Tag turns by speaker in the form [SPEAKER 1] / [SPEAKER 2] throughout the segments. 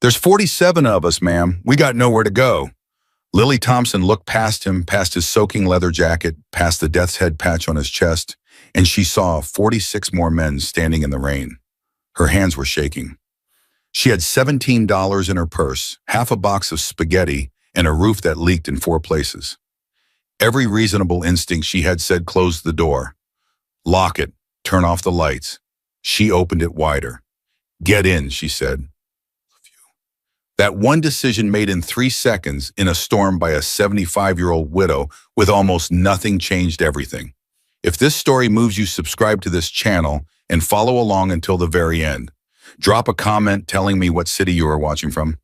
[SPEAKER 1] There's 47 of us, ma'am. We got nowhere to go. Lily Thompson looked past him, past his soaking leather jacket, past the death's head patch on his chest, and she saw 46 more men standing in the rain. Her hands were shaking. She had $17 in her purse, half a box of spaghetti, and a roof that leaked in 4 places. Every reasonable instinct she had said close the door. Lock it. Turn off the lights. She opened it wider. Get in, she said. That one decision made in 3 seconds in a storm by a 75-year-old widow with almost nothing changed everything. If this story moves you, subscribe to this channel and follow along until the very end. Drop a comment telling me what city you are watching from.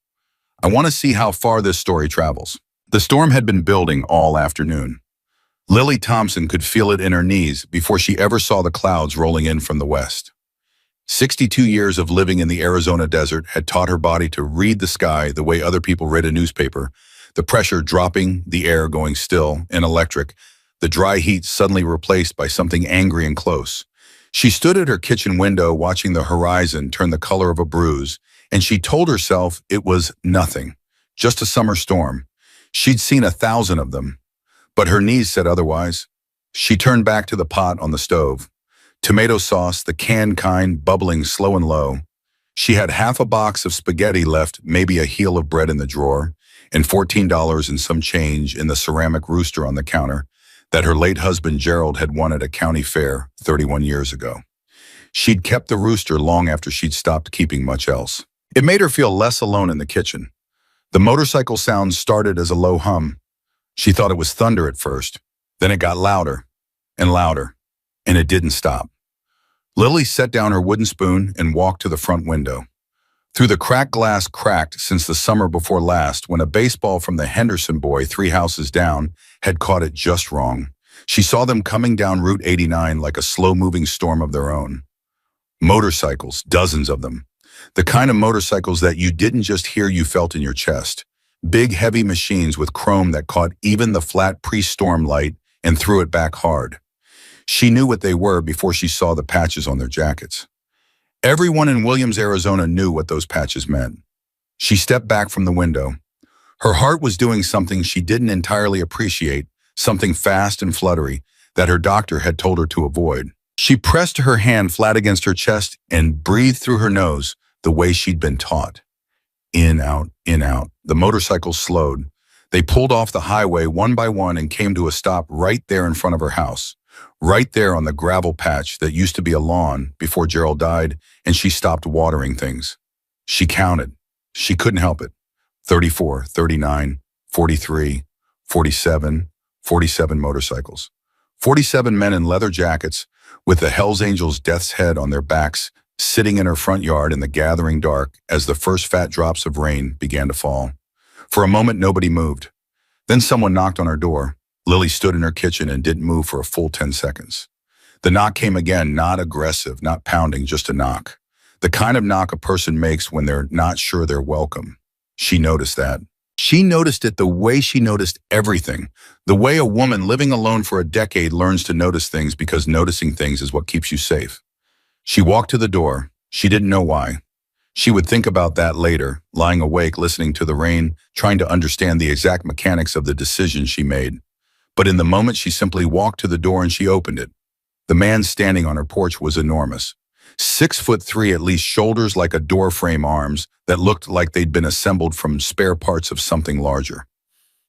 [SPEAKER 1] I want to see how far this story travels. The storm had been building all afternoon. Lily Thompson could feel it in her knees before she ever saw the clouds rolling in from the west. 62 years of living in the Arizona desert had taught her body to read the sky the way other people read a newspaper, the pressure dropping, the air going still and electric, the dry heat suddenly replaced by something angry and close. She stood at her kitchen window watching the horizon turn the color of a bruise, and she told herself it was nothing, just a summer storm. She'd seen 1,000 of them, but her knees said otherwise. She turned back to the pot on the stove. Tomato sauce, the canned kind, bubbling slow and low. She had half a box of spaghetti left, maybe a heel of bread in the drawer, and $14 and some change in the ceramic rooster on the counter that her late husband Gerald had won at a county fair 31 years ago. She'd kept the rooster long after she'd stopped keeping much else. It made her feel less alone in the kitchen. The motorcycle sound started as a low hum. She thought it was thunder at first. Then it got louder and louder, and it didn't stop. Lily set down her wooden spoon and walked to the front window. Through the cracked glass cracked since the summer before last when a baseball from the Henderson boy 3 houses down had caught it just wrong. She saw them coming down Route 89 like a slow-moving storm of their own. Motorcycles, dozens of them. The kind of motorcycles that you didn't just hear, you felt in your chest. Big, heavy machines with chrome that caught even the flat pre-storm light and threw it back hard. She knew what they were before she saw the patches on their jackets. Everyone in Williams, Arizona knew what those patches meant. She stepped back from the window. Her heart was doing something she didn't entirely appreciate, something fast and fluttery that her doctor had told her to avoid. She pressed her hand flat against her chest and breathed through her nose the way she'd been taught. In, out, in, out. The motorcycles slowed. They pulled off the highway one by one and came to a stop right there in front of her house. Right there on the gravel patch that used to be a lawn before Gerald died, and she stopped watering things. She counted. She couldn't help it. 34, 39, 43, 47, 47 motorcycles. 47 men in leather jackets with the Hells Angels' death's head on their backs, sitting in her front yard in the gathering dark as the first fat drops of rain began to fall. For a moment, nobody moved. Then someone knocked on her door. Lily stood in her kitchen and didn't move for a full 10 seconds. The knock came again, not aggressive, not pounding, just a knock. The kind of knock a person makes when they're not sure they're welcome. She noticed that. She noticed it the way she noticed everything. The way a woman living alone for a decade learns to notice things because noticing things is what keeps you safe. She walked to the door. She didn't know why. She would think about that later, lying awake, listening to the rain, trying to understand the exact mechanics of the decision she made. But in the moment, she simply walked to the door and she opened it. The man standing on her porch was enormous. 6'3" at least, shoulders like a door frame, arms that looked like they'd been assembled from spare parts of something larger.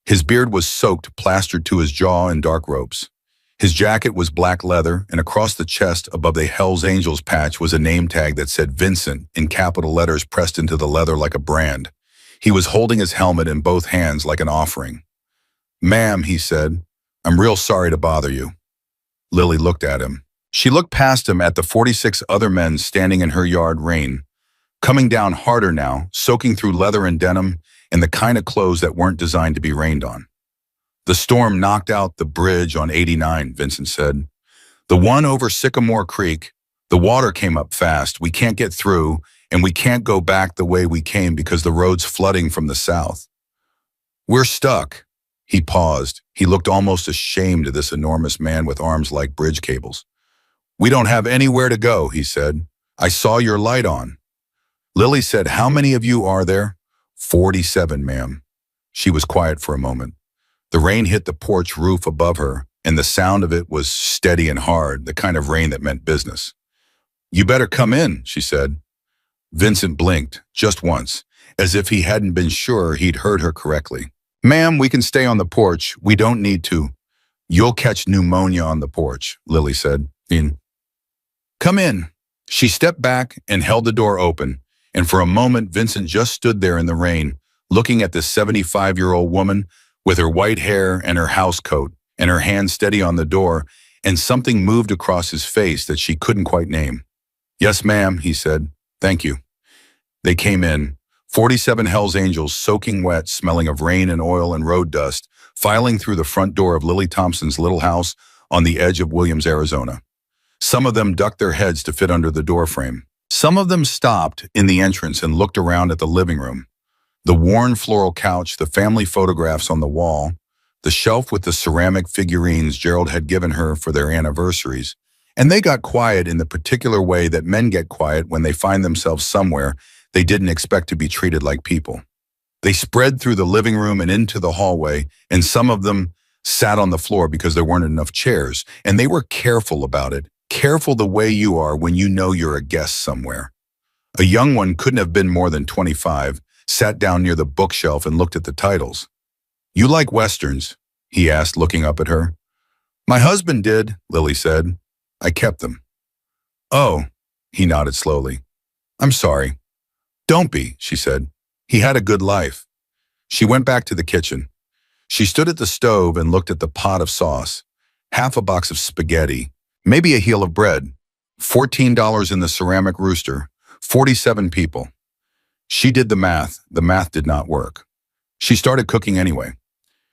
[SPEAKER 1] His beard was soaked, plastered to his jaw in dark ropes. His jacket was black leather, and across the chest above the Hells Angels patch was a name tag that said Vincent in capital letters pressed into the leather like a brand. He was holding his helmet in both hands like an offering. "Ma'am," he said, "I'm real sorry to bother you." Lily looked at him. She looked past him at the 46 other men standing in her yard, rain coming down harder now, soaking through leather and denim and the kind of clothes that weren't designed to be rained on. "The storm knocked out the bridge on 89, Vincent said. "The one over Sycamore Creek. The water came up fast. We can't get through, and we can't go back the way we came because the road's flooding from the south. We're stuck." He paused. He looked almost ashamed of this enormous man with arms like bridge cables. "We don't have anywhere to go," he said. "I saw your light on." Lily said, "How many of you are there?" 47, ma'am. She was quiet for a moment. The rain hit the porch roof above her, and the sound of it was steady and hard, the kind of rain that meant business. "You better come in," she said. Vincent blinked, just once, as if he hadn't been sure he'd heard her correctly. "Ma'am, we can stay on the porch. We don't need to." "You'll catch pneumonia on the porch," Lily said. "Come in." She stepped back and held the door open, and for a moment Vincent just stood there in the rain, looking at this 75-year-old woman with her white hair and her house coat, and her hand steady on the door, and something moved across his face that she couldn't quite name. "Yes, ma'am," he said. "Thank you." They came in, 47 Hells Angels soaking wet, smelling of rain and oil and road dust, filing through the front door of Lily Thompson's little house on the edge of Williams, Arizona. Some of them ducked their heads to fit under the doorframe. Some of them stopped in the entrance and looked around at the living room. The worn floral couch, the family photographs on the wall, the shelf with the ceramic figurines Gerald had given her for their anniversaries. And they got quiet in the particular way that men get quiet when they find themselves somewhere they didn't expect to be treated like people. They spread through the living room and into the hallway, and some of them sat on the floor because there weren't enough chairs, and they were careful about it, careful the way you are when you know you're a guest somewhere. A young one couldn't have been more than 25, sat down near the bookshelf and looked at the titles. "You like Westerns?" he asked, looking up at her. "My husband did," Lily said. "I kept them." "Oh," he nodded slowly. "I'm sorry." "Don't be," she said. "He had a good life." She went back to the kitchen. She stood at the stove and looked at the pot of sauce, half a box of spaghetti, maybe a heel of bread, $14 in the ceramic rooster, 47 people. She did the math. The math did not work. She started cooking anyway.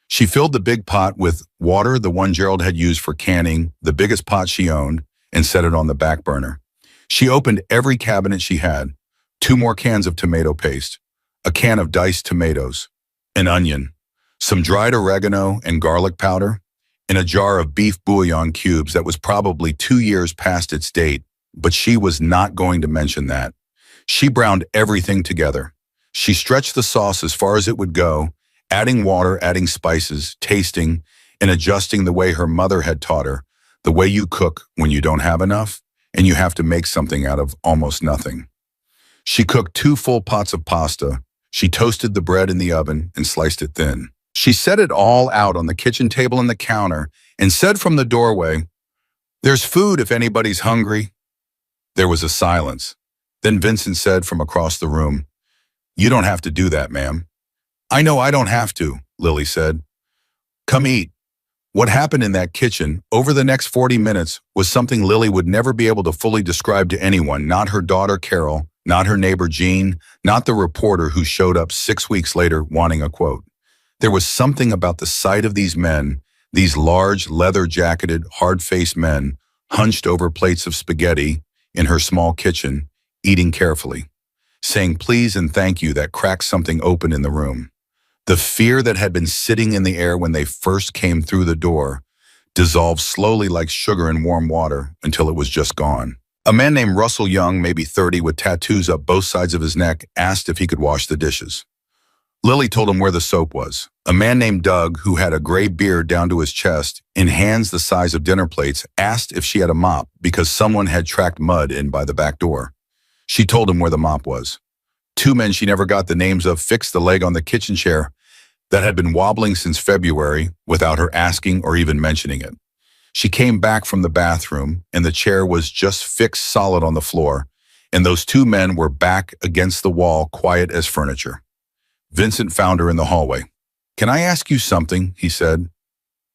[SPEAKER 1] She filled the big pot with water, the one Gerald had used for canning, the biggest pot she owned, and set it on the back burner. She opened every cabinet she had, 2 more cans of tomato paste, a can of diced tomatoes, an onion, some dried oregano and garlic powder, and a jar of beef bouillon cubes that was probably 2 years past its date, but she was not going to mention that. She browned everything together. She stretched the sauce as far as it would go, adding water, adding spices, tasting, and adjusting the way her mother had taught her, the way you cook when you don't have enough, and you have to make something out of almost nothing. She cooked 2 full pots of pasta. She toasted the bread in the oven and sliced it thin. She set it all out on the kitchen table and the counter and said from the doorway, "There's food if anybody's hungry." There was a silence. Then Vincent said from across the room, "You don't have to do that, ma'am." "I know I don't have to," Lily said. "Come eat." What happened in that kitchen over the next 40 minutes was something Lily would never be able to fully describe to anyone, not her daughter Carol, not her neighbor Jean, not the reporter who showed up 6 weeks later wanting a quote. There was something about the sight of these men, these large, leather-jacketed, hard-faced men, hunched over plates of spaghetti in her small kitchen, eating carefully, saying please and thank you, that cracked something open in the room. The fear that had been sitting in the air when they first came through the door dissolved slowly like sugar in warm water until it was just gone. A man named Russell Young, maybe 30, with tattoos up both sides of his neck, asked if he could wash the dishes. Lily told him where the soap was. A man named Doug, who had a gray beard down to his chest and hands the size of dinner plates, asked if she had a mop because someone had tracked mud in by the back door. She told him where the mop was. 2 men she never got the names of fixed the leg on the kitchen chair that had been wobbling since February without her asking or even mentioning it. She came back from the bathroom and the chair was just fixed solid on the floor, and those 2 men were back against the wall, quiet as furniture. Vincent found her in the hallway. "Can I ask you something?" he said.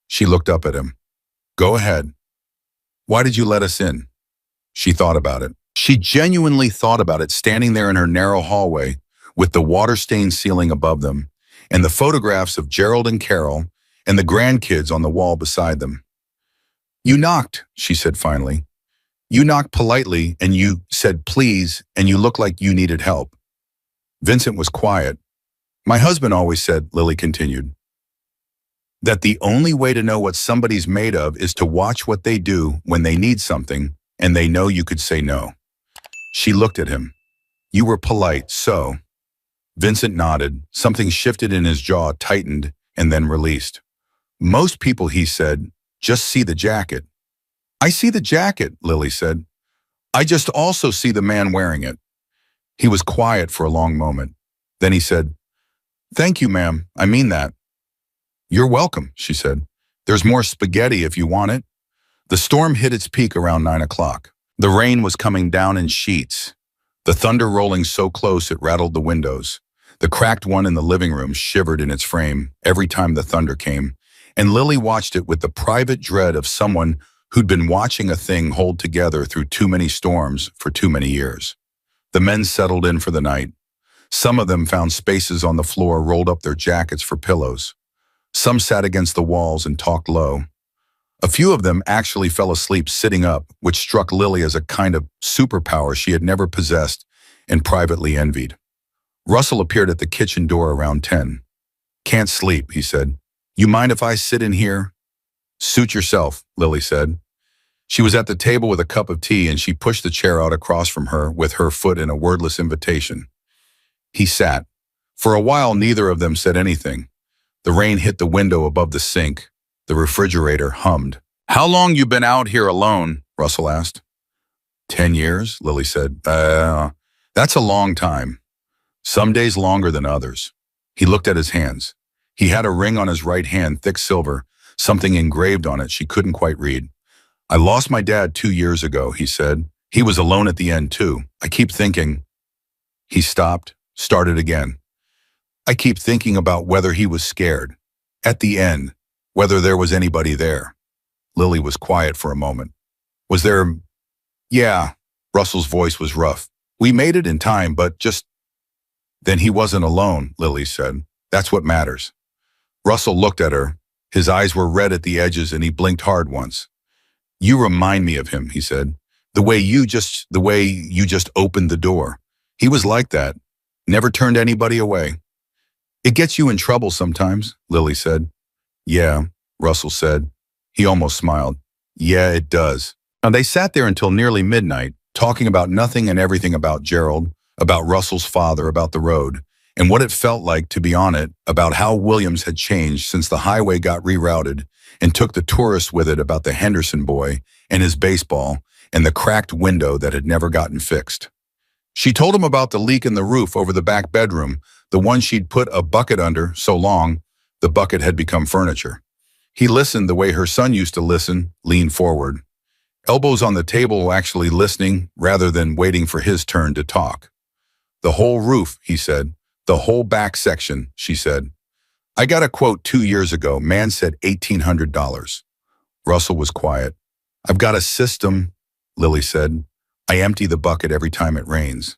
[SPEAKER 1] She looked up at him. "Go ahead." "Why did you let us in?" She thought about it. She genuinely thought about it, standing there in her narrow hallway with the water-stained ceiling above them and the photographs of Gerald and Carol and the grandkids on the wall beside them. "You knocked," she said finally. "You knocked politely and you said please and you looked like you needed help." Vincent was quiet. "My husband always said," Lily continued, "that the only way to know what somebody's made of is to watch what they do when they need something and they know you could say no." She looked at him. You were polite, so. Vincent nodded. Something shifted in his jaw, tightened, and then released. Most people, he said, just see the jacket. I see the jacket, Lily said. I just also see the man wearing it. He was quiet for a long moment. Then he said, Thank you, ma'am. I mean that. You're welcome, she said. There's more spaghetti if you want it. The storm hit its peak around 9 o'clock. The rain was coming down in sheets, the thunder rolling so close it rattled the windows. The cracked one in the living room shivered in its frame every time the thunder came, and Lily watched it with the private dread of someone who'd been watching a thing hold together through too many storms for too many years. The men settled in for the night. Some of them found spaces on the floor, rolled up their jackets for pillows. Some sat against the walls and talked low. A few of them actually fell asleep sitting up, which struck Lily as a kind of superpower she had never possessed and privately envied. Russell appeared at the kitchen door around 10. Can't sleep, he said. You mind if I sit in here? Suit yourself, Lily said. She was at the table with a cup of tea and she pushed the chair out across from her with her foot in a wordless invitation. He sat. For a while, neither of them said anything. The rain hit the window above the sink. The refrigerator hummed. How long you been out here alone? Russell asked. 10 years, Lily said. That's a long time. Some days longer than others. He looked at his hands. He had a ring on his right hand, thick silver, something engraved on it she couldn't quite read. I lost my dad 2 years ago, he said. He was alone at the end, too. I keep thinking. He stopped, started again. I keep thinking about whether he was scared. At the end, whether there was anybody there. Lily was quiet for a moment. Was there? Yeah, Russell's voice was rough. We made it in time, but just. Then he wasn't alone, Lily said. That's what matters. Russell looked at her. His eyes were red at the edges and he blinked hard once. You remind me of him, he said. The way you just opened the door. He was like that. Never turned anybody away. It gets you in trouble sometimes, Lily said. Yeah, Russell said. He almost smiled. Yeah, it does. And they sat there until nearly midnight, talking about nothing and everything about Gerald, about Russell's father, about the road, and what it felt like to be on it, about how Williams had changed since the highway got rerouted and took the tourists with it, about the Henderson boy and his baseball and the cracked window that had never gotten fixed. She told him about the leak in the roof over the back bedroom, the one she'd put a bucket under so long the bucket had become furniture. He listened the way her son used to listen, leaned forward. Elbows on the table, actually listening rather than waiting for his turn to talk. The whole roof, he said. The whole back section, she said. I got a quote 2 years ago. Man said $1,800. Russell was quiet. I've got a system, Lily said. I empty the bucket every time it rains.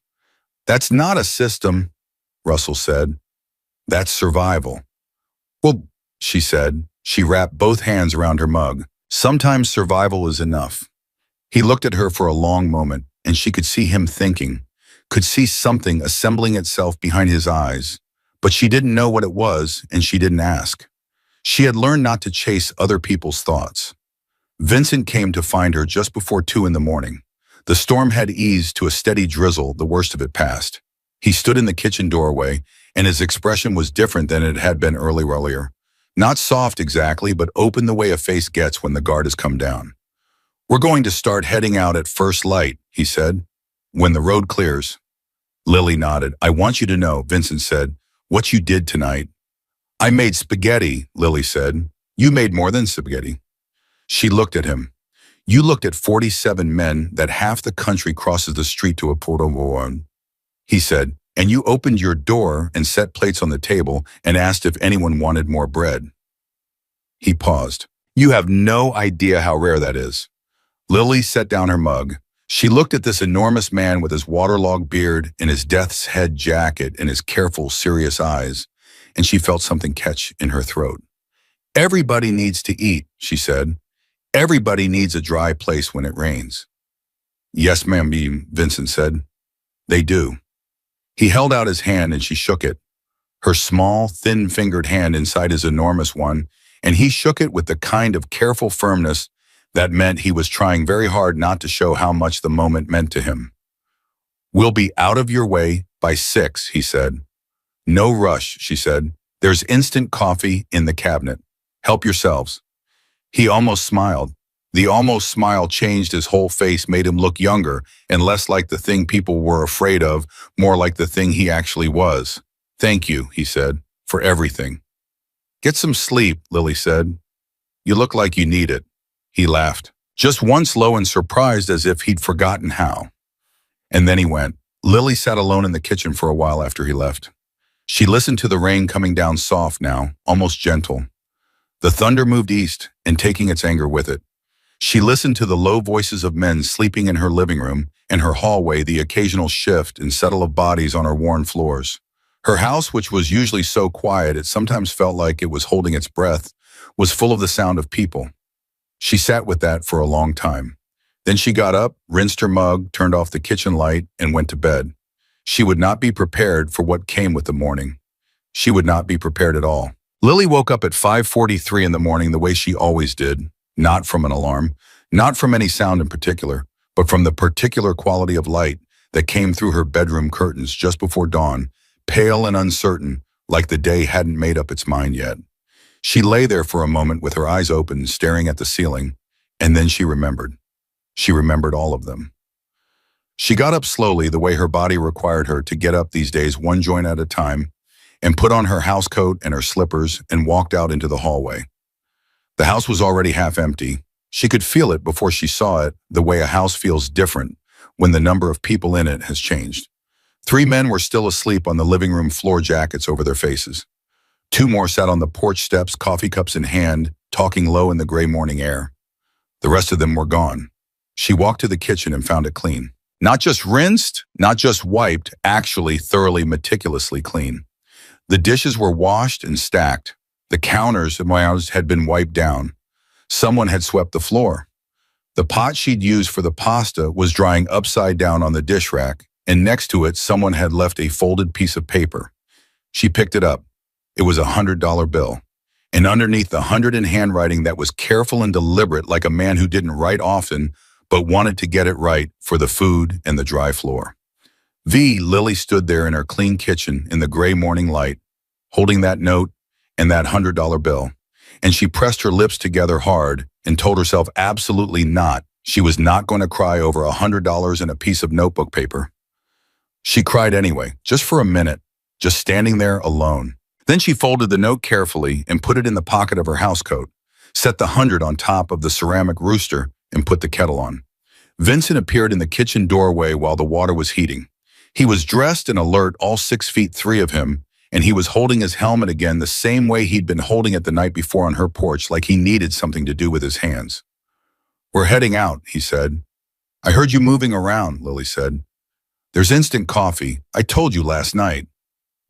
[SPEAKER 1] That's not a system, Russell said. That's survival. Well, she said. She wrapped both hands around her mug. Sometimes survival is enough. He looked at her for a long moment, and she could see him thinking, could see something assembling itself behind his eyes, but she didn't know what it was, and she didn't ask. She had learned not to chase other people's thoughts. Vincent came to find her just before 2 in the morning. The storm had eased to a steady drizzle, the worst of it passed. He stood in the kitchen doorway, and his expression was different than it had been earlier. Not soft exactly, but open the way a face gets when the guard has come down. We're going to start heading out at first light, he said. When the road clears. Lily nodded. I want you to know, Vincent said, what you did tonight. I made spaghetti, Lily said. You made more than spaghetti. She looked at him. You looked at 47 men that half the country crosses the street to a porta-voix. He said, and you opened your door and set plates on the table and asked if anyone wanted more bread. He paused. You have no idea how rare that is. Lily set down her mug. She looked at this enormous man with his waterlogged beard and his death's head jacket and his careful, serious eyes, and she felt something catch in her throat. Everybody needs to eat, she said. Everybody needs a dry place when it rains. Yes, ma'am, Vincent said. They do. He held out his hand and she shook it, her small, thin-fingered hand inside his enormous one, and he shook it with the kind of careful firmness that meant he was trying very hard not to show how much the moment meant to him. We'll be out of your way by 6, he said. No rush, she said. There's instant coffee in the cabinet. Help yourselves. He almost smiled. The almost smile changed his whole face, made him look younger and less like the thing people were afraid of, more like the thing he actually was. Thank you, he said, for everything. Get some sleep, Lily said. You look like you need it. He laughed, just once low and surprised as if he'd forgotten how. And then he went. Lily sat alone in the kitchen for a while after he left. She listened to the rain coming down soft now, almost gentle. The thunder moved east and taking its anger with it. She listened to the low voices of men sleeping in her living room and her hallway, the occasional shift and settle of bodies on her worn floors. Her house, which was usually so quiet it sometimes felt like it was holding its breath, was full of the sound of people. She sat with that for a long time. Then she got up, rinsed her mug, turned off the kitchen light, and went to bed. She would not be prepared for what came with the morning. She would not be prepared at all. Lily woke up at 5:43 in the morning the way she always did, not from an alarm, not from any sound in particular, but from the particular quality of light that came through her bedroom curtains just before dawn, pale and uncertain, like the day hadn't made up its mind yet. She lay there for a moment with her eyes open, staring at the ceiling, and then she remembered. She remembered all of them. She got up slowly, the way her body required her to get up these days, one joint at a time, and put on her housecoat and her slippers and walked out into the hallway. The house was already half empty. She could feel it before she saw it, the way a house feels different when the number of people in it has changed. 3 men were still asleep on the living room floor, jackets over their faces. 2 more sat on the porch steps, coffee cups in hand, talking low in the gray morning air. The rest of them were gone. She walked to the kitchen and found it clean. Not just rinsed, not just wiped, actually thoroughly, meticulously clean. The dishes were washed and stacked. The counters had been wiped down. Someone had swept the floor. The pot she'd used for the pasta was drying upside down on the dish rack, and next to it someone had left a folded piece of paper. She picked it up. It was a $100 bill. And underneath the 100 in handwriting that was careful and deliberate, like a man who didn't write often, but wanted to get it right for the food and the dry floor. Lily stood there in her clean kitchen in the gray morning light, holding that note and that $100 bill, and she pressed her lips together hard and told herself absolutely not. She was not going to cry over $100 in a piece of notebook paper. She cried anyway, just for a minute, just standing there alone. Then she folded the note carefully and put it in the pocket of her housecoat, set the 100 on top of the ceramic rooster, and put the kettle on. Vincent appeared in the kitchen doorway while the water was heating. He was dressed and alert, all 6'3" of him, and he was holding his helmet again the same way he'd been holding it the night before on her porch, like he needed something to do with his hands. We're heading out, he said. I heard you moving around, Lily said. There's instant coffee. I told you last night.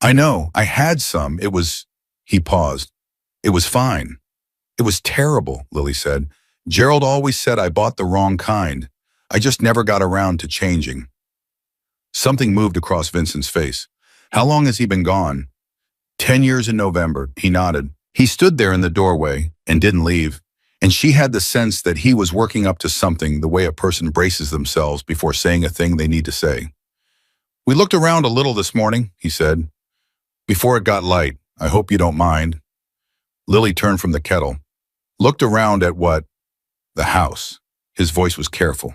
[SPEAKER 1] I know, I had some. It was... He paused. It was fine. It was terrible, Lily said. Gerald always said I bought the wrong kind. I just never got around to changing. Something moved across Vincent's face. How long has he been gone? 10 years in November, he nodded. He stood there in the doorway and didn't leave, and she had the sense that he was working up to something, the way a person braces themselves before saying a thing they need to say. We looked around a little this morning, he said. Before it got light, I hope you don't mind. Lily turned from the kettle. Looked around at what? The house. His voice was careful.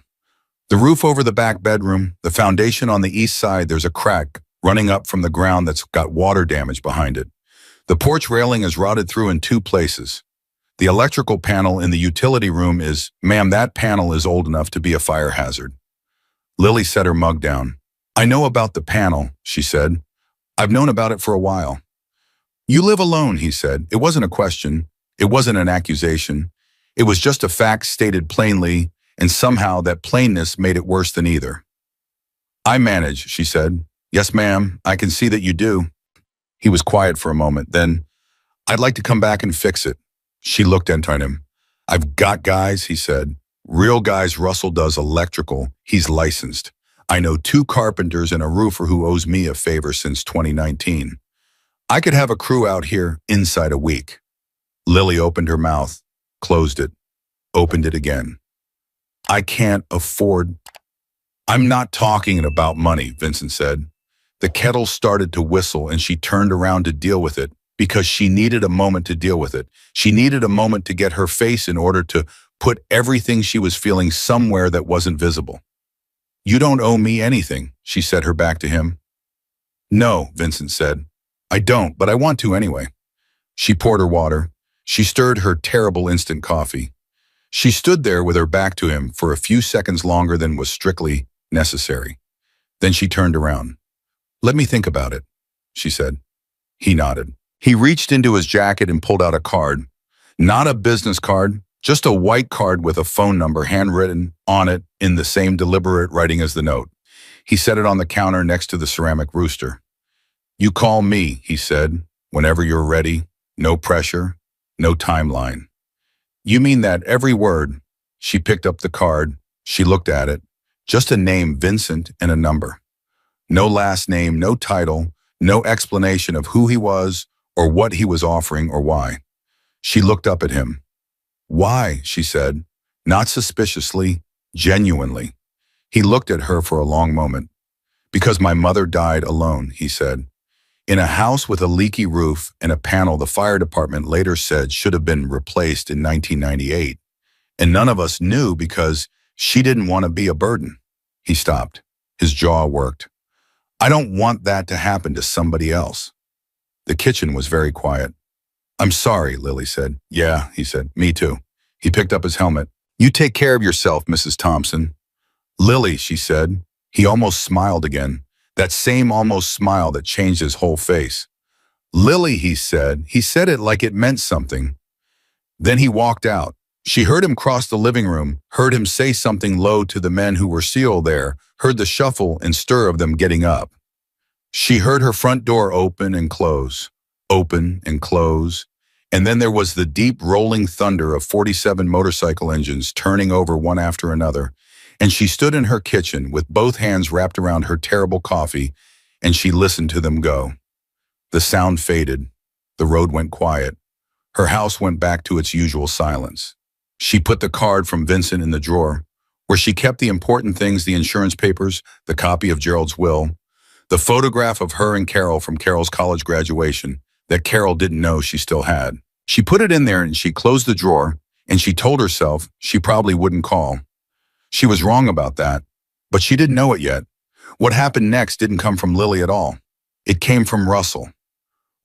[SPEAKER 1] The roof over the back bedroom, the foundation on the east side, there's a crack running up from the ground that's got water damage behind it. The porch railing is rotted through in 2 places. The electrical panel in the utility room is, ma'am, that panel is old enough to be a fire hazard. Lily set her mug down. I know about the panel, she said. I've known about it for a while. You live alone, he said. It wasn't a question. It wasn't an accusation. It was just a fact stated plainly, and somehow that plainness made it worse than either. I manage, she said. Yes, ma'am, I can see that you do. He was quiet for a moment. Then, I'd like to come back and fix it. She looked at him. I've got guys, he said. Real guys. Russell does electrical. He's licensed. I know 2 carpenters and a roofer who owes me a favor since 2019. I could have a crew out here inside a week. Lily opened her mouth, closed it, opened it again. I can't afford I'm not talking about money, Vincent said. The kettle started to whistle and she turned around to deal with it because she needed a moment to deal with it. She needed a moment to get her face in order to put everything she was feeling somewhere that wasn't visible. You don't owe me anything, she said, her back to him. No, Vincent said. I don't, but I want to anyway. She poured her water. She stirred her terrible instant coffee. She stood there with her back to him for a few seconds longer than was strictly necessary. Then she turned around. Let me think about it, she said. He nodded. He reached into his jacket and pulled out a card. Not a business card, just a white card with a phone number handwritten on it in the same deliberate writing as the note. He set it on the counter next to the ceramic rooster. You call me, he said, whenever you're ready. No pressure, no timeline. You mean that every word? She picked up the card. She looked at it. Just a name, Vincent, and a number. No last name, no title, no explanation of who he was or what he was offering or why. She looked up at him. Why, she said, not suspiciously, genuinely. He looked at her for a long moment. Because my mother died alone, he said. In a house with a leaky roof and a panel the fire department later said should have been replaced in 1998. And none of us knew because she didn't want to be a burden. He stopped. His jaw worked. I don't want that to happen to somebody else. The kitchen was very quiet. I'm sorry, Lily said. Yeah, he said. Me too. He picked up his helmet. You take care of yourself, Mrs. Thompson. Lily, she said. He almost smiled again. That same almost smile that changed his whole face. Lily, he said. He said it like it meant something. Then he walked out. She heard him cross the living room, heard him say something low to the men who were still there, heard the shuffle and stir of them getting up. She heard her front door open and close, and then there was the deep rolling thunder of 47 motorcycle engines turning over one after another, and she stood in her kitchen with both hands wrapped around her terrible coffee, and she listened to them go. The sound faded. The road went quiet. Her house went back to its usual silence. She put the card from Vincent in the drawer, where she kept the important things, the insurance papers, the copy of Gerald's will, the photograph of her and Carol from Carol's college graduation that Carol didn't know she still had. She put it in there and she closed the drawer, and she told herself she probably wouldn't call. She was wrong about that, but she didn't know it yet. What happened next didn't come from Lily at all. It came from Russell.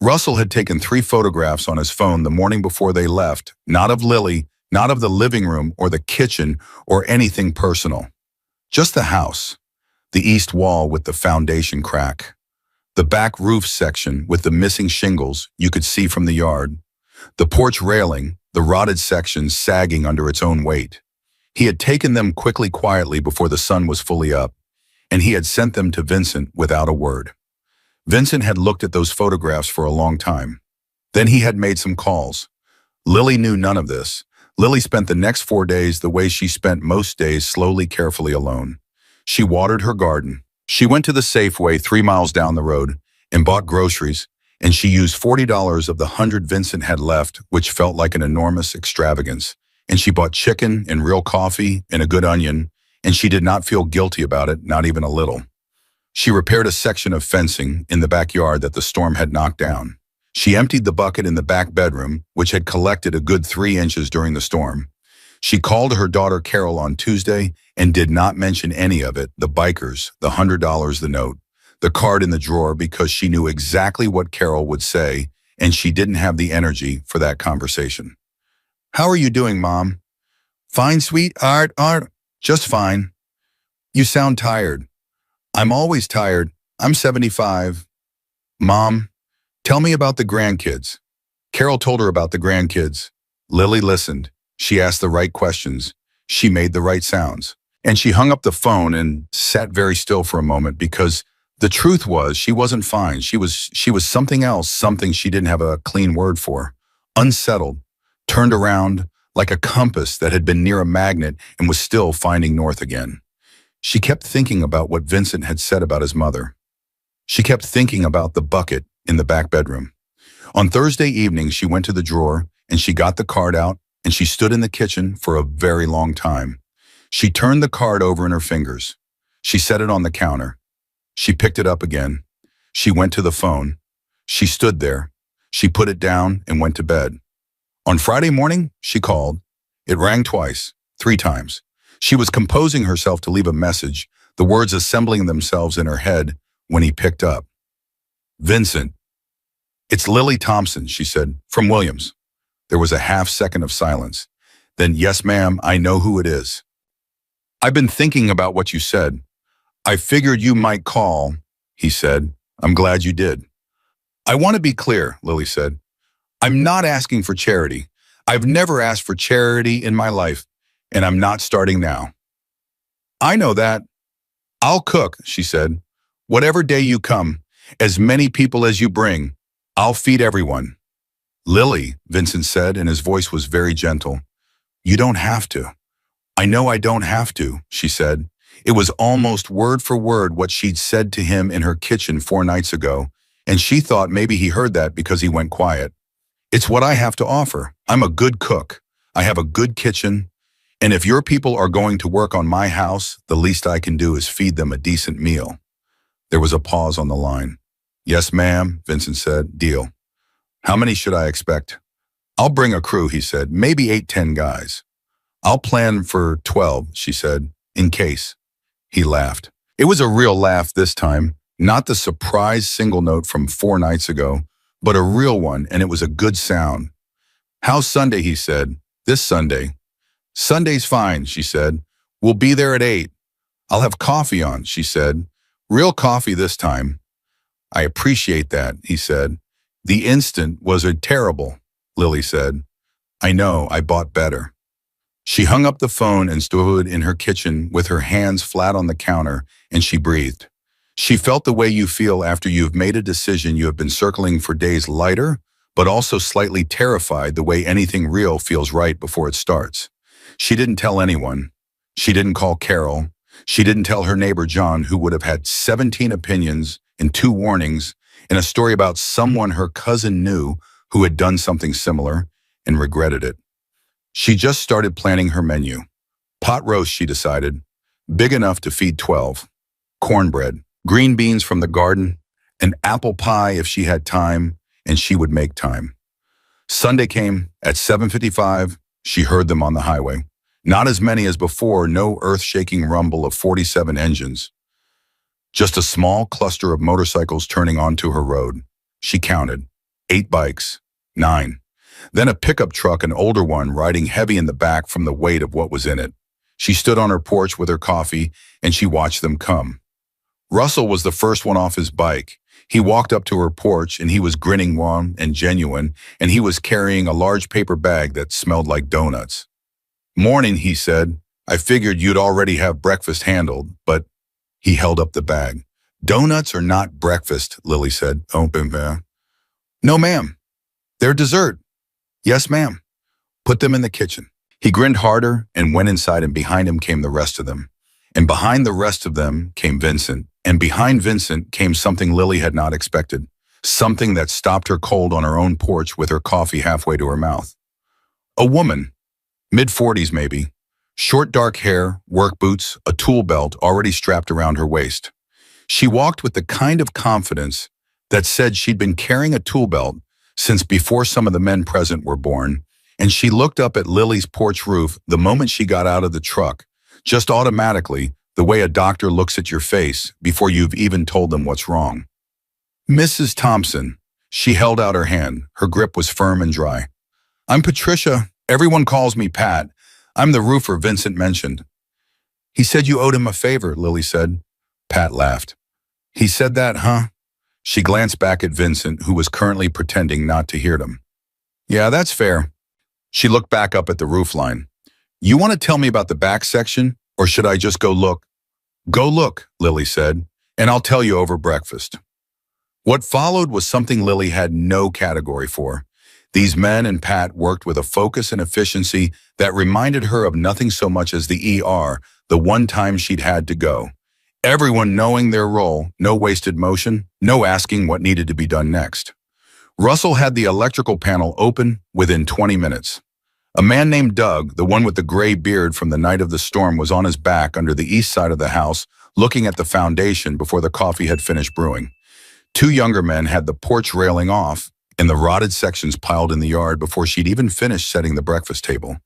[SPEAKER 1] Russell had taken 3 photographs on his phone the morning before they left, not of Lily, not of the living room or the kitchen or anything personal. Just the house, the east wall with the foundation crack, the back roof section with the missing shingles you could see from the yard, the porch railing, the rotted section sagging under its own weight. He had taken them quietly before the sun was fully up, and he had sent them to Vincent without a word. Vincent had looked at those photographs for a long time. Then he had made some calls. Lily knew none of this. Lily spent the next 4 days the way she spent most days, slowly, carefully alone. She watered her garden. She went to the Safeway 3 miles down the road and bought groceries, and she used $40 of the 100 Vincent had left, which felt like an enormous extravagance. And she bought chicken and real coffee and a good onion, and she did not feel guilty about it, not even a little. She repaired a section of fencing in the backyard that the storm had knocked down. She emptied the bucket in the back bedroom, which had collected a good 3 inches during the storm. She called her daughter Carol on Tuesday and did not mention any of it, the bikers, the $100, the note, the card in the drawer, because she knew exactly what Carol would say, and she didn't have the energy for that conversation. How are you doing, Mom? Fine, sweetheart. Just fine. You sound tired. I'm always tired. I'm 75. Mom, tell me about the grandkids. Carol told her about the grandkids. Lily listened. She asked the right questions. She made the right sounds. And she hung up the phone and sat very still for a moment, because the truth was she wasn't fine. She was something else, something she didn't have a clean word for. Unsettled, turned around like a compass that had been near a magnet and was still finding north again. She kept thinking about what Vincent had said about his mother. She kept thinking about the bucket in the back bedroom. On Thursday evening, she went to the drawer and she got the card out, and she stood in the kitchen for a very long time. She turned the card over in her fingers. She set it on the counter. She picked it up again. She went to the phone. She stood there. She put it down and went to bed. On Friday morning, she called. It rang twice, 3 times. She was composing herself to leave a message, the words assembling themselves in her head when he picked up. "Vincent." "It's Lily Thompson," she said, "from Williams." There was a half-second of silence. Then, "Yes, ma'am, I know who it is. I've been thinking about what you said. I figured you might call," he said. "I'm glad you did." "I want to be clear," Lily said. "I'm not asking for charity. I've never asked for charity in my life, and I'm not starting now." "I know that." "I'll cook," she said. "Whatever day you come, as many people as you bring, I'll feed everyone." "Lily," Vincent said, and his voice was very gentle. "You don't have to." "I know I don't have to," she said. It was almost word for word what she'd said to him in her kitchen 4 nights ago, and she thought maybe he heard that because he went quiet. "It's what I have to offer. I'm a good cook. I have a good kitchen. And if your people are going to work on my house, the least I can do is feed them a decent meal." There was a pause on the line. "Yes, ma'am," Vincent said. "Deal." "How many should I expect?" "I'll bring a crew," he said. "Maybe 8, 10 guys." "I'll plan for 12, she said, "in case." He laughed. It was a real laugh this time, not the surprise single note from 4 nights ago, but a real one, and it was a good sound. "How's Sunday?" he said. "This Sunday." "Sunday's fine," she said. "We'll be there at 8. I'll have coffee on," she said. "Real coffee this time." "I appreciate that," he said. "The instant was terrible," Lily said. "I know, I bought better." She hung up the phone and stood in her kitchen with her hands flat on the counter, and she breathed. She felt the way you feel after you've made a decision you have been circling for days, lighter, but also slightly terrified the way anything real feels right before it starts. She didn't tell anyone. She didn't call Carol. She didn't tell her neighbor John, who would have had 17 opinions and 2 warnings in a story about someone her cousin knew who had done something similar and regretted it. She just started planning her menu. Pot roast, she decided, big enough to feed 12. Cornbread, green beans from the garden, an apple pie if she had time, and she would make time. Sunday came. At 7:55, she heard them on the highway. Not as many as before, no earth-shaking rumble of 47 engines. Just a small cluster of motorcycles turning onto her road. She counted. 8 bikes. 9. Then a pickup truck, an older one, riding heavy in the back from the weight of what was in it. She stood on her porch with her coffee, and she watched them come. Russell was the first one off his bike. He walked up to her porch, and he was grinning warm and genuine, and he was carrying a large paper bag that smelled like donuts. "Morning," he said. "I figured you'd already have breakfast handled, but..." He held up the bag. "Donuts are not breakfast," Lily said. "Oh, no, ma'am. They're dessert." "Yes, ma'am." "Put them in the kitchen." He grinned harder and went inside, and behind him came the rest of them. And behind the rest of them came Vincent. And behind Vincent came something Lily had not expected. Something that stopped her cold on her own porch with her coffee halfway to her mouth. A woman, mid-40s maybe, short dark hair, work boots, a tool belt already strapped around her waist. She walked with the kind of confidence that said she'd been carrying a tool belt since before some of the men present were born, and she looked up at Lily's porch roof the moment she got out of the truck, just automatically, the way a doctor looks at your face before you've even told them what's wrong. "Mrs. Thompson." She held out her hand. Her grip was firm and dry. "I'm Patricia. Everyone calls me Pat. I'm the roofer Vincent mentioned." "He said you owed him a favor," Lily said. Pat laughed. "He said that, huh?" She glanced back at Vincent, who was currently pretending not to hear them. "Yeah, that's fair." She looked back up at the roofline. "You want to tell me about the back section, or should I just go look?" "Go look," Lily said, "and I'll tell you over breakfast." What followed was something Lily had no category for. These men and Pat worked with a focus and efficiency that reminded her of nothing so much as the ER, the one time she'd had to go. Everyone knowing their role, no wasted motion, no asking what needed to be done next. Russell had the electrical panel open within 20 minutes. A man named Doug, the one with the gray beard from the night of the storm, was on his back under the east side of the house, looking at the foundation before the coffee had finished brewing. Two younger men had the porch railing off and the rotted sections piled in the yard before she'd even finished setting the breakfast table.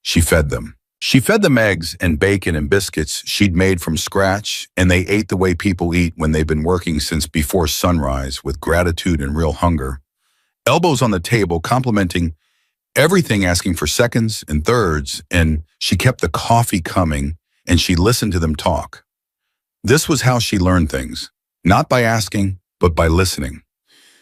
[SPEAKER 1] She fed them. She fed them eggs and bacon and biscuits she'd made from scratch, and they ate the way people eat when they've been working since before sunrise with gratitude and real hunger. Elbows on the table, complimenting everything, asking for seconds and thirds, and she kept the coffee coming and she listened to them talk. This was how she learned things, not by asking, but by listening.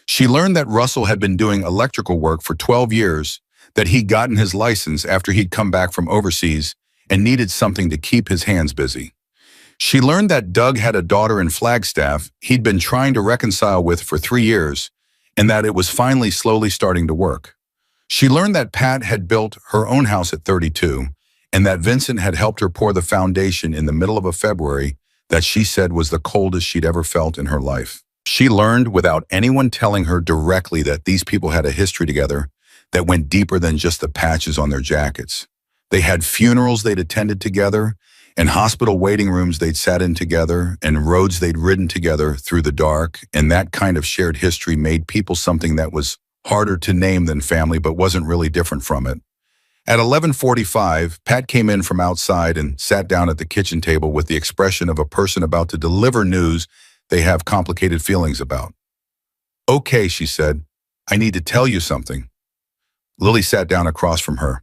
[SPEAKER 1] She learned that Russell had been doing electrical work for 12 years, that he'd gotten his license after he'd come back from overseas and needed something to keep his hands busy. She learned that Doug had a daughter in Flagstaff he'd been trying to reconcile with for 3 years, and that it was finally slowly starting to work. She learned that Pat had built her own house at 32, and that Vincent had helped her pour the foundation in the middle of a February that she said was the coldest she'd ever felt in her life. She learned without anyone telling her directly that these people had a history together that went deeper than just the patches on their jackets. They had funerals they'd attended together, and hospital waiting rooms they'd sat in together, and roads they'd ridden together through the dark, and that kind of shared history made people something that was harder to name than family but wasn't really different from it. At 11:45, Pat came in from outside and sat down at the kitchen table with the expression of a person about to deliver news they have complicated feelings about. "Okay," she said, "I need to tell you something." Lily sat down across from her.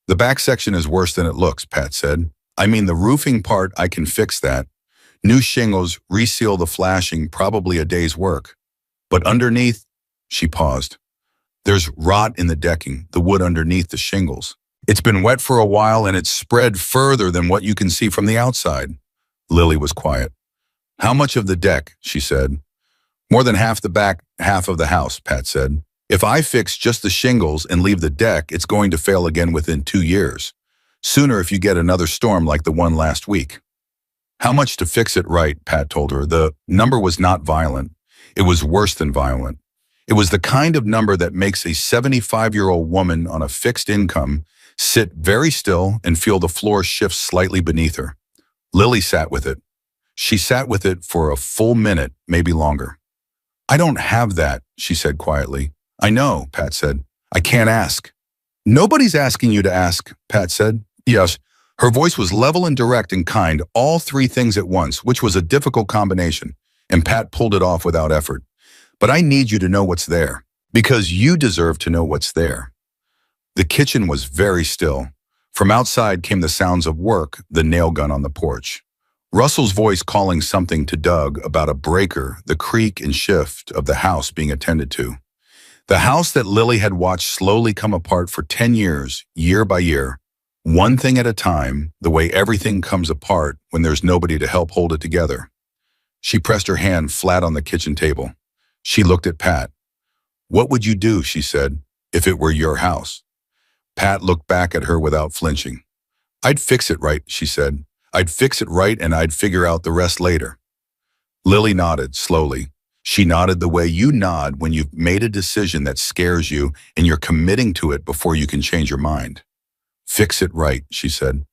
[SPEAKER 1] "The back section is worse than it looks," Pat said. "I mean, the roofing part, I can fix that. New shingles, reseal the flashing, probably a day's work. But underneath," she paused, "there's rot in the decking, the wood underneath the shingles. It's been wet for a while and it's spread further than what you can see from the outside." Lily was quiet. "How much of the deck?" she said. "More than half the back half of the house," Pat said. "If I fix just the shingles and leave the deck, it's going to fail again within 2 years. Sooner if you get another storm like the one last week." "How much to fix it right?" Pat told her. The number was not violent. It was worse than violent. It was the kind of number that makes a 75-year-old woman on a fixed income sit very still and feel the floor shift slightly beneath her. Lily sat with it. She sat with it for a full minute, maybe longer. "I don't have that," she said quietly. "I know," Pat said. "I can't ask." "Nobody's asking you to ask," Pat said. Yes, her voice was level and direct and kind, all three things at once, which was a difficult combination, and Pat pulled it off without effort. "But I need you to know what's there, because you deserve to know what's there." The kitchen was very still. From outside came the sounds of work, the nail gun on the porch. Russell's voice calling something to Doug about a breaker, the creak and shift of the house being attended to. The house that Lily had watched slowly come apart for 10 years, year by year, one thing at a time, the way everything comes apart when there's nobody to help hold it together. She pressed her hand flat on the kitchen table. She looked at Pat. "What would you do," she said, "if it were your house?" Pat looked back at her without flinching. "I'd fix it right," she said. "I'd fix it right and I'd figure out the rest later." Lily nodded slowly. She nodded the way you nod when you've made a decision that scares you and you're committing to it before you can change your mind. "Fix it right," she said.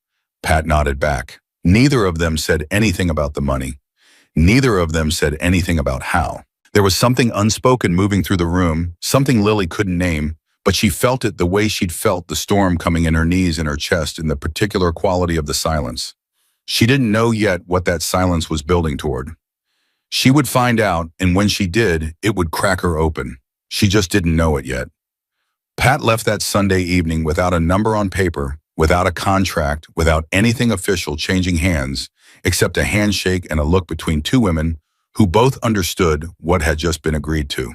[SPEAKER 1] Pat nodded back. Neither of them said anything about the money. Neither of them said anything about how. There was something unspoken moving through the room, something Lily couldn't name, but she felt it the way she'd felt the storm coming in her knees and her chest in the particular quality of the silence. She didn't know yet what that silence was building toward. She would find out, and when she did, it would crack her open. She just didn't know it yet. Pat left that Sunday evening without a number on paper, without a contract, without anything official changing hands, except a handshake and a look between two women who both understood what had just been agreed to.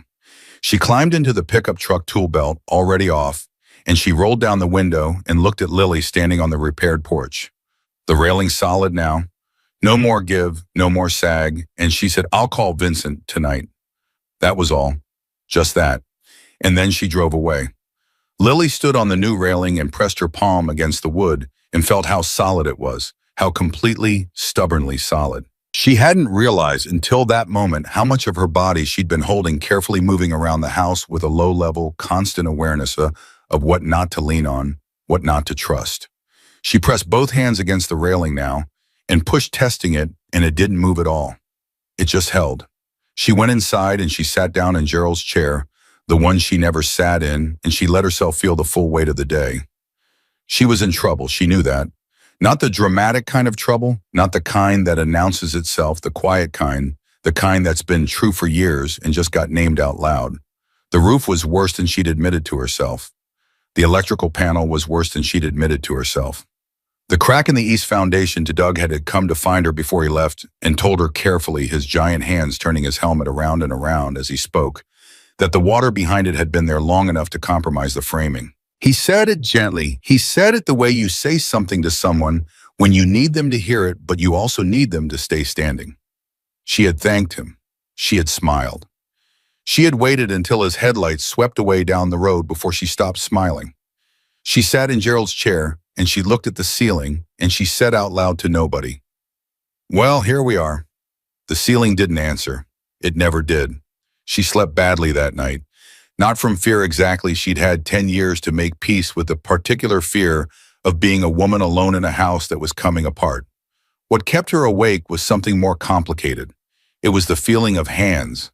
[SPEAKER 1] She climbed into the pickup truck tool belt, already off, and she rolled down the window and looked at Lily standing on the repaired porch. The railing solid now. No more give, no more sag, and she said, "I'll call Vincent tonight." That was all. Just that. And then she drove away. Lily stood on the new railing and pressed her palm against the wood and felt how solid it was, how completely, stubbornly solid. She hadn't realized until that moment how much of her body she'd been holding carefully moving around the house with a low-level, constant awareness of what not to lean on, what not to trust. She pressed both hands against the railing now, and pushed testing it, and it didn't move at all. It just held. She went inside and she sat down in Gerald's chair, the one she never sat in, and she let herself feel the full weight of the day. She was in trouble, she knew that. Not the dramatic kind of trouble, not the kind that announces itself, the quiet kind, the kind that's been true for years and just got named out loud. The roof was worse than she'd admitted to herself. The electrical panel was worse than she'd admitted to herself. The crack in the east foundation, Doug had come to find her before he left and told her carefully, his giant hands turning his helmet around and around as he spoke, that the water behind it had been there long enough to compromise the framing. He said it gently. He said it the way you say something to someone when you need them to hear it, but you also need them to stay standing. She had thanked him. She had smiled. She had waited until his headlights swept away down the road before she stopped smiling. She sat in Gerald's chair and she looked at the ceiling and she said out loud to nobody, "Well, here we are." The ceiling didn't answer. It never did. She slept badly that night. Not from fear exactly. She'd had 10 years to make peace with the particular fear of being a woman alone in a house that was coming apart. What kept her awake was something more complicated. It was the feeling of hands.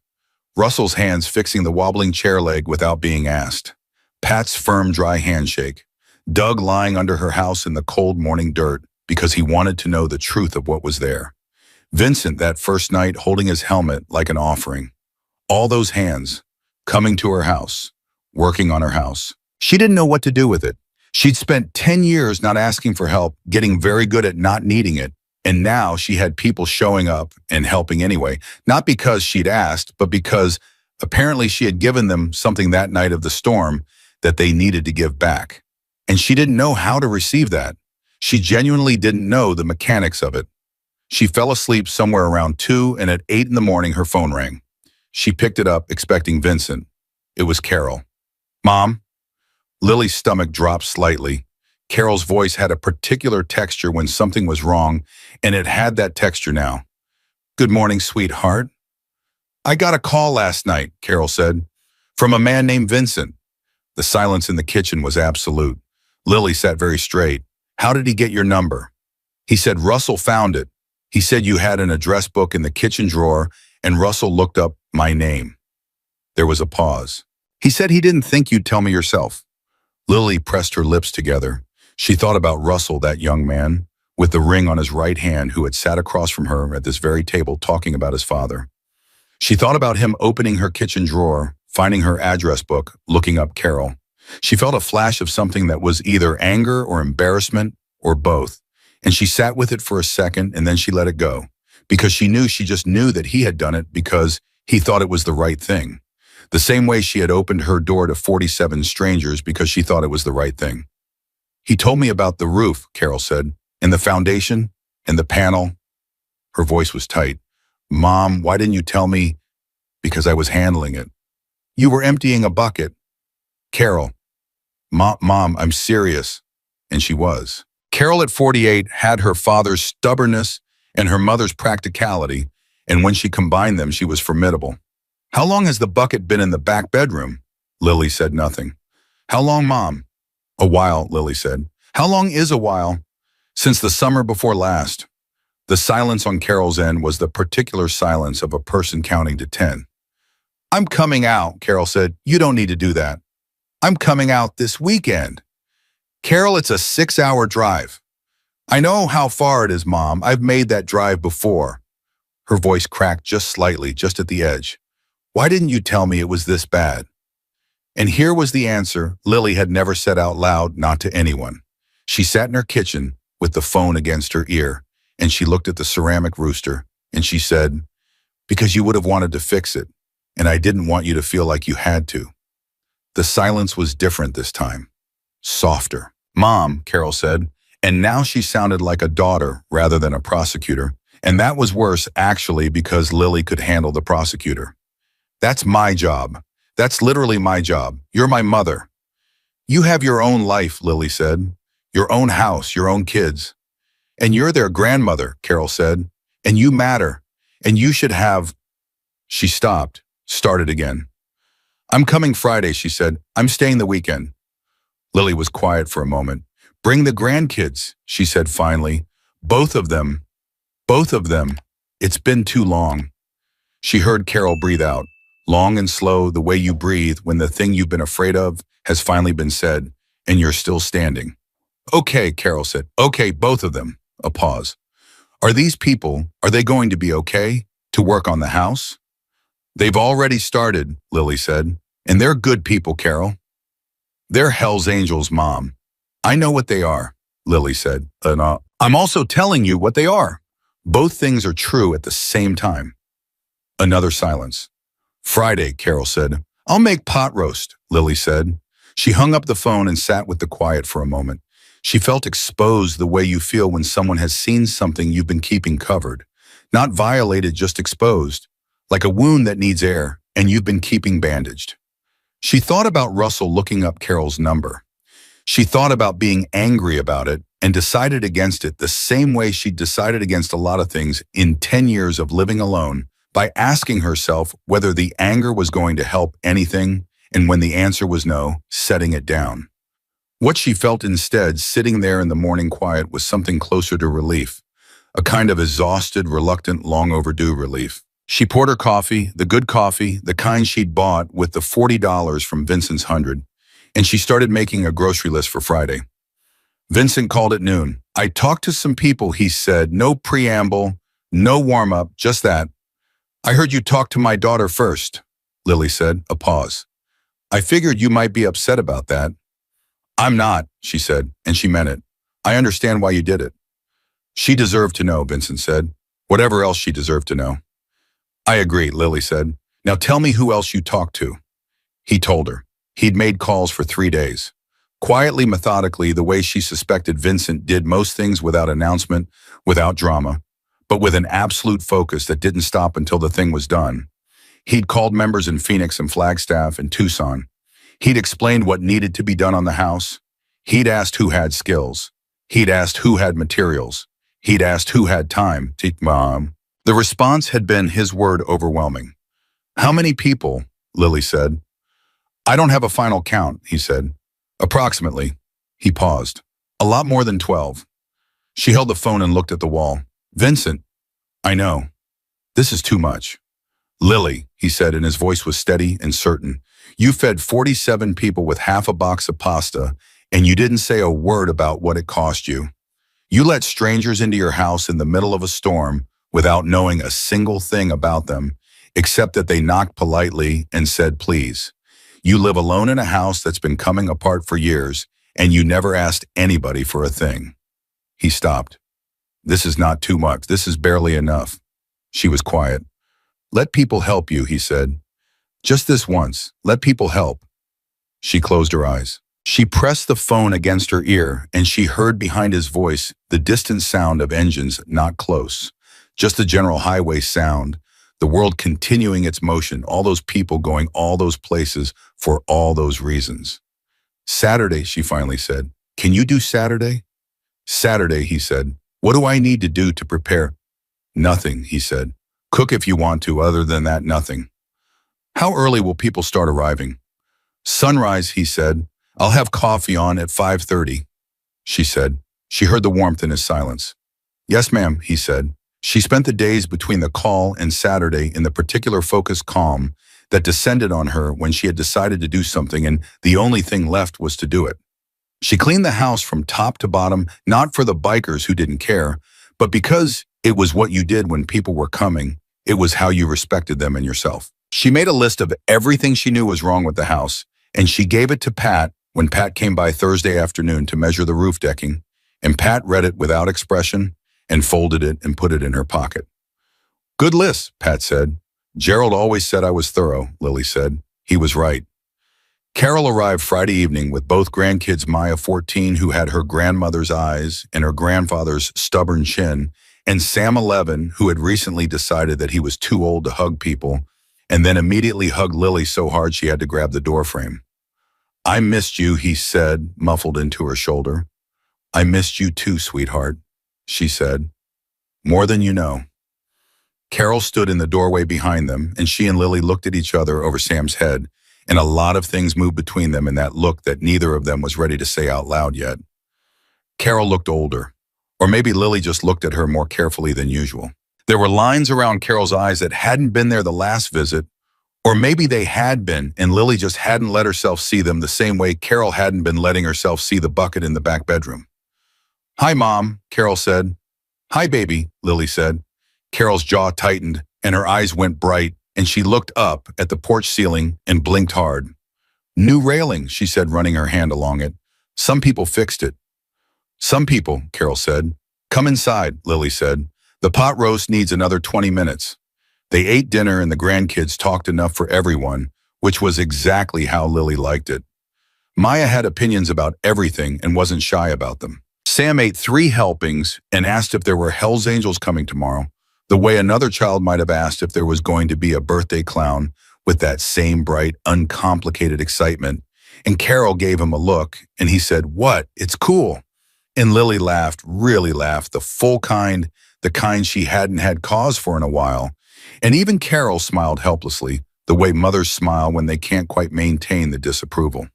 [SPEAKER 1] Russell's hands fixing the wobbling chair leg without being asked. Pat's firm, dry handshake. Doug lying under her house in the cold morning dirt because he wanted to know the truth of what was there. Vincent that first night holding his helmet like an offering. All those hands coming to her house, working on her house. She didn't know what to do with it. She'd spent 10 years not asking for help, getting very good at not needing it. And now she had people showing up and helping anyway, not because she'd asked, but because apparently she had given them something that night of the storm that they needed to give back. And she didn't know how to receive that. She genuinely didn't know the mechanics of it. She fell asleep somewhere around 2, and at 8 in the morning her phone rang. She picked it up, expecting Vincent. It was Carol. "Mom?" Lily's stomach dropped slightly. Carol's voice had a particular texture when something was wrong, and it had that texture now. "Good morning, sweetheart." "I got a call last night," Carol said, "from a man named Vincent." The silence in the kitchen was absolute. Lily sat very straight. "How did he get your number?" "He said Russell found it. He said you had an address book in the kitchen drawer, and Russell looked up my name." There was a pause. "He said he didn't think you'd tell me yourself." Lily pressed her lips together. She thought about Russell, that young man, with the ring on his right hand, who had sat across from her at this very table talking about his father. She thought about him opening her kitchen drawer, finding her address book, looking up Carol. She felt a flash of something that was either anger or embarrassment or both, and she sat with it for a second and then she let it go, because she just knew that he had done it because he thought it was the right thing. The same way she had opened her door to 47 strangers because she thought it was the right thing. "He told me about the roof," Carol said, "and the foundation, and the panel." Her voice was tight. "Mom, why didn't you tell me?" "Because I was handling it." "You were emptying a bucket." "Carol." Mom, I'm serious." And she was. Carol at 48 had her father's stubbornness and her mother's practicality, and when she combined them, she was formidable. "How long has the bucket been in the back bedroom?" Lily said nothing. "How long, Mom?" "A while," Lily said. "How long is a while?" "Since the summer before last." The silence on Carol's end was the particular silence of a person counting to 10. "I'm coming out," Carol said. "You don't need to do that." "I'm coming out this weekend." "Carol, it's a 6-hour drive." "I know how far it is, Mom. I've made that drive before." Her voice cracked just slightly, just at the edge. "Why didn't you tell me it was this bad?" And here was the answer Lily had never said out loud, not to anyone. She sat in her kitchen with the phone against her ear, and she looked at the ceramic rooster, and she said, "Because you would have wanted to fix it, and I didn't want you to feel like you had to." The silence was different this time. Softer. "Mom," Carol said, and now she sounded like a daughter rather than a prosecutor, and that was worse, actually, because Lily could handle the prosecutor. "That's my job. That's literally my job. You're my mother." "You have your own life," Lily said. "Your own house, your own kids." "And you're their grandmother," Carol said. "And you matter. And you should have—" She stopped, started again. "I'm coming Friday," she said. "I'm staying the weekend." Lily was quiet for a moment. "Bring the grandkids," she said finally. "Both of them." Both of them. It's been too long. She heard Carol breathe out, long and slow, the way you breathe when the thing you've been afraid of has finally been said, and you're still standing. Okay, Carol said. Okay, both of them. A pause. Are these people, are they going to be okay to work on the house? They've already started, Lily said. And they're good people, Carol. They're Hell's Angels, Mom. I know what they are, Lily said. I'm also telling you what they are. Both things are true at the same time. Another silence. Friday, Carol said. I'll make pot roast, Lily said. She hung up the phone and sat with the quiet for a moment. She felt exposed the way you feel when someone has seen something you've been keeping covered. Not violated, just exposed. Like a wound that needs air, and you've been keeping bandaged. She thought about Russell looking up Carol's number. She thought about being angry about it and decided against it the same way she'd decided against a lot of things in 10 years of living alone, by asking herself whether the anger was going to help anything, and when the answer was no, setting it down. What she felt instead, sitting there in the morning quiet, was something closer to relief, a kind of exhausted, reluctant, long overdue relief. She poured her coffee, the good coffee, the kind she'd bought with the $40 from Vincent's 100, and she started making a grocery list for Friday. Vincent called at noon. I talked to some people, he said, no preamble, no warm-up, just that. I heard you talk to my daughter first, Lily said, a pause. I figured you might be upset about that. I'm not, she said, and she meant it. I understand why you did it. She deserved to know, Vincent said. Whatever else she deserved to know. I agree, Lily said. Now tell me who else you talked to. He told her. He'd made calls for 3 days. Quietly, methodically, the way she suspected Vincent did most things, without announcement, without drama, but with an absolute focus that didn't stop until the thing was done. He'd called members in Phoenix and Flagstaff and Tucson. He'd explained what needed to be done on the house. He'd asked who had skills. He'd asked who had materials. He'd asked who had time. The response had been, his word, overwhelming. How many people? Lily said. I don't have a final count, he said. Approximately. He paused. A lot more than 12. She held the phone and looked at the wall. Vincent, I know. This is too much. Lily, he said, and his voice was steady and certain. You fed 47 people with half a box of pasta, and you didn't say a word about what it cost you. You let strangers into your house in the middle of a storm without knowing a single thing about them, except that they knocked politely and said please. You live alone in a house that's been coming apart for years, and you never asked anybody for a thing. He stopped. This is not too much. This is barely enough. She was quiet. Let people help you, he said. Just this once. Let people help. She closed her eyes. She pressed the phone against her ear, and she heard behind his voice the distant sound of engines not close. Just the general highway sound, the world continuing its motion, all those people going all those places for all those reasons. Saturday, she finally said. Can you do Saturday? Saturday, he said. What do I need to do to prepare? Nothing, he said. Cook if you want to, other than that, nothing. How early will people start arriving? Sunrise, he said. I'll have coffee on at 5:30, she said. She heard the warmth in his silence. Yes, ma'am, he said. She spent the days between the call and Saturday in the particular focused calm that descended on her when she had decided to do something, and the only thing left was to do it. She cleaned the house from top to bottom, not for the bikers who didn't care, but because it was what you did when people were coming. It was how you respected them and yourself. She made a list of everything she knew was wrong with the house, and she gave it to Pat when Pat came by Thursday afternoon to measure the roof decking, and Pat read it without expression and folded it and put it in her pocket. Good list, Pat said. Gerald always said I was thorough, Lily said. He was right. Carol arrived Friday evening with both grandkids, Maya, 14, who had her grandmother's eyes and her grandfather's stubborn chin, and Sam, 11, who had recently decided that he was too old to hug people, and then immediately hugged Lily so hard she had to grab the doorframe. I missed you, he said, muffled into her shoulder. I missed you too, sweetheart, she said. More than you know. Carol stood in the doorway behind them, and she and Lily looked at each other over Sam's head, and a lot of things moved between them in that look that neither of them was ready to say out loud yet. Carol looked older. Or maybe Lily just looked at her more carefully than usual. There were lines around Carol's eyes that hadn't been there the last visit, or maybe they had been and Lily just hadn't let herself see them the same way Carol hadn't been letting herself see the bucket in the back bedroom. "Hi, Mom," Carol said. "Hi, baby," Lily said. Carol's jaw tightened and her eyes went bright, and she looked up at the porch ceiling and blinked hard. "New railing," she said, running her hand along it. "Some people fixed it." "Some people," Carol said. "Come inside," Lily said. "The pot roast needs another 20 minutes. They ate dinner and the grandkids talked enough for everyone, which was exactly how Lily liked it. Maya had opinions about everything and wasn't shy about them. Sam ate 3 helpings and asked if there were Hell's Angels coming tomorrow, the way another child might have asked if there was going to be a birthday clown, with that same bright, uncomplicated excitement. And Carol gave him a look, and he said, "What? It's cool." And Lily laughed, really laughed, the full kind, the kind she hadn't had cause for in a while. And even Carol smiled helplessly, the way mothers smile when they can't quite maintain the disapproval.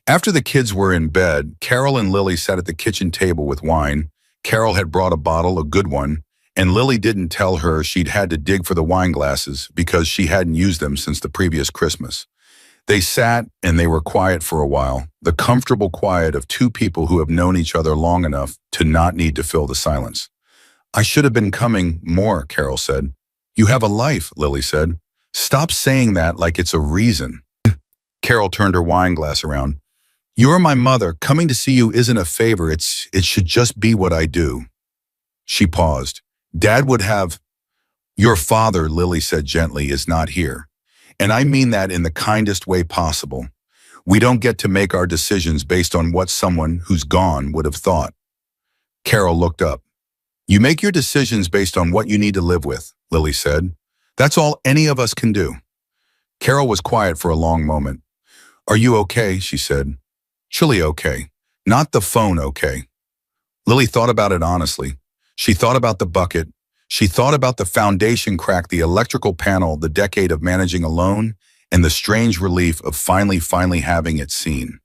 [SPEAKER 1] After the kids were in bed, Carol and Lily sat at the kitchen table with wine. Carol had brought a bottle, a good one, and Lily didn't tell her she'd had to dig for the wine glasses because she hadn't used them since the previous Christmas. They sat and they were quiet for a while, the comfortable quiet of 2 people who have known each other long enough to not need to fill the silence. "I should have been coming more," Carol said. "You have a life," Lily said. "Stop saying that like it's a reason." Carol turned her wine glass around. "You're my mother. Coming to see you isn't a favor. It should just be what I do." She paused. "Dad would have—" "Your father," Lily said gently, "is not here. And I mean that in the kindest way possible. We don't get to make our decisions based on what someone who's gone would have thought." Carol looked up. "You make your decisions based on what you need to live with," Lily said. "That's all any of us can do." Carol was quiet for a long moment. "Are you okay?" she said. "Chilly okay. Not the phone okay." Lily thought about it honestly. She thought about the bucket. She thought about the foundation crack, the electrical panel, the decade of managing alone, and the strange relief of finally having it seen.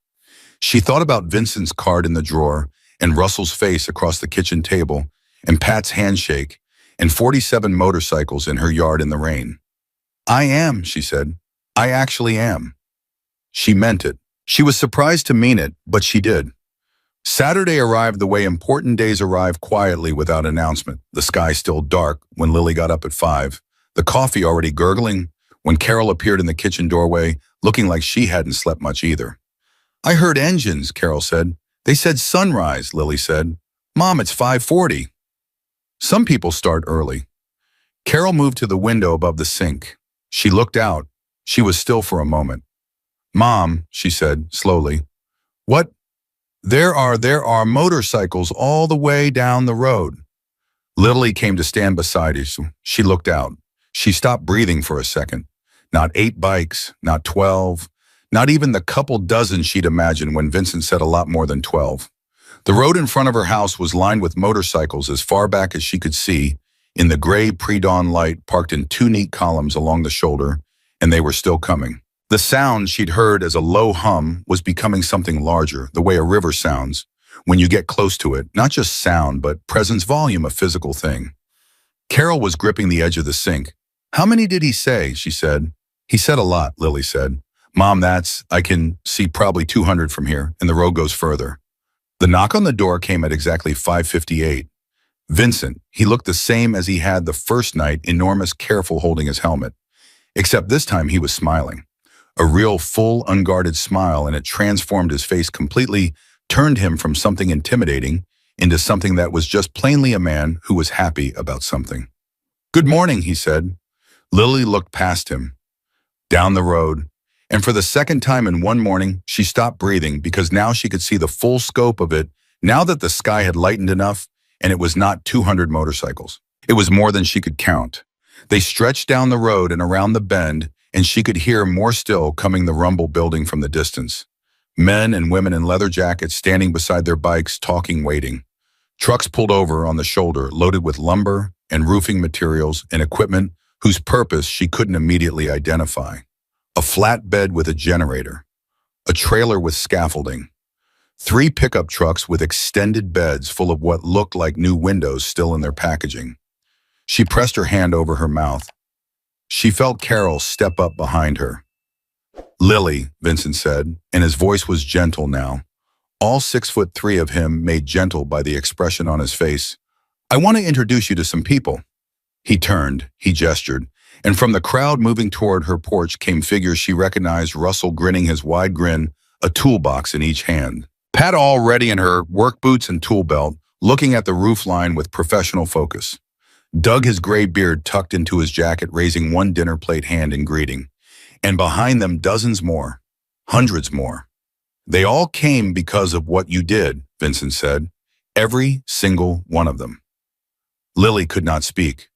[SPEAKER 1] She thought about Vincent's card in the drawer, and Russell's face across the kitchen table, and Pat's handshake, and 47 motorcycles in her yard in the rain. "I am," she said. "I actually am." She meant it. She was surprised to mean it, but she did. Saturday arrived the way important days arrive, quietly without announcement, the sky still dark when Lily got up at 5, the coffee already gurgling, when Carol appeared in the kitchen doorway, looking like she hadn't slept much either. "I heard engines," Carol said. "They said sunrise," Lily said. "Mom, it's 5:40. "Some people start early." Carol moved to the window above the sink. She looked out. She was still for a moment. "Mom," she said, slowly. "What?" There are motorcycles all the way down the road." Lily came to stand beside her. She looked out. She stopped breathing for a second. Not 8 bikes, not 12, not even the couple dozen she'd imagined when Vincent said a lot more than 12. The road in front of her house was lined with motorcycles as far back as she could see, in the gray pre-dawn light, parked in 2 neat columns along the shoulder, and they were still coming. The sound she'd heard as a low hum was becoming something larger, the way a river sounds, when you get close to it, not just sound, but presence, volume, a physical thing. Carol was gripping the edge of the sink. "How many did he say?" she said. "He said a lot," Lily said. "Mom, I can see probably 200 from here, and the road goes further." The knock on the door came at exactly 5:58. Vincent, he looked the same as he had the first night, enormous, careful, holding his helmet. Except this time he was smiling. A real, full, unguarded smile, and it transformed his face completely, turned him from something intimidating into something that was just plainly a man who was happy about something. "Good morning," he said. Lily looked past him, down the road, and for the second time in one morning, she stopped breathing because now she could see the full scope of it, now that the sky had lightened enough, and it was not 200 motorcycles. It was more than she could count. They stretched down the road and around the bend, and she could hear more still coming the rumble building from the distance. Men and women in leather jackets standing beside their bikes, talking, waiting. Trucks pulled over on the shoulder, loaded with lumber and roofing materials and equipment whose purpose she couldn't immediately identify. A flatbed with a generator. A trailer with scaffolding. 3 pickup trucks with extended beds full of what looked like new windows still in their packaging. She pressed her hand over her mouth. She felt Carol step up behind her. "Lily," Vincent said, and his voice was gentle now. All 6'3" of him made gentle by the expression on his face. "I want to introduce you to some people." He turned, he gestured, and from the crowd moving toward her porch came figures she recognized, Russell grinning his wide grin, a toolbox in each hand. Pat already in her work boots and tool belt, looking at the roofline with professional focus. Doug, his gray beard tucked into his jacket, raising one dinner plate hand in greeting. And behind them dozens more, hundreds more. "They all came because of what you did," Vincent said. "Every single one of them." Lily could not speak.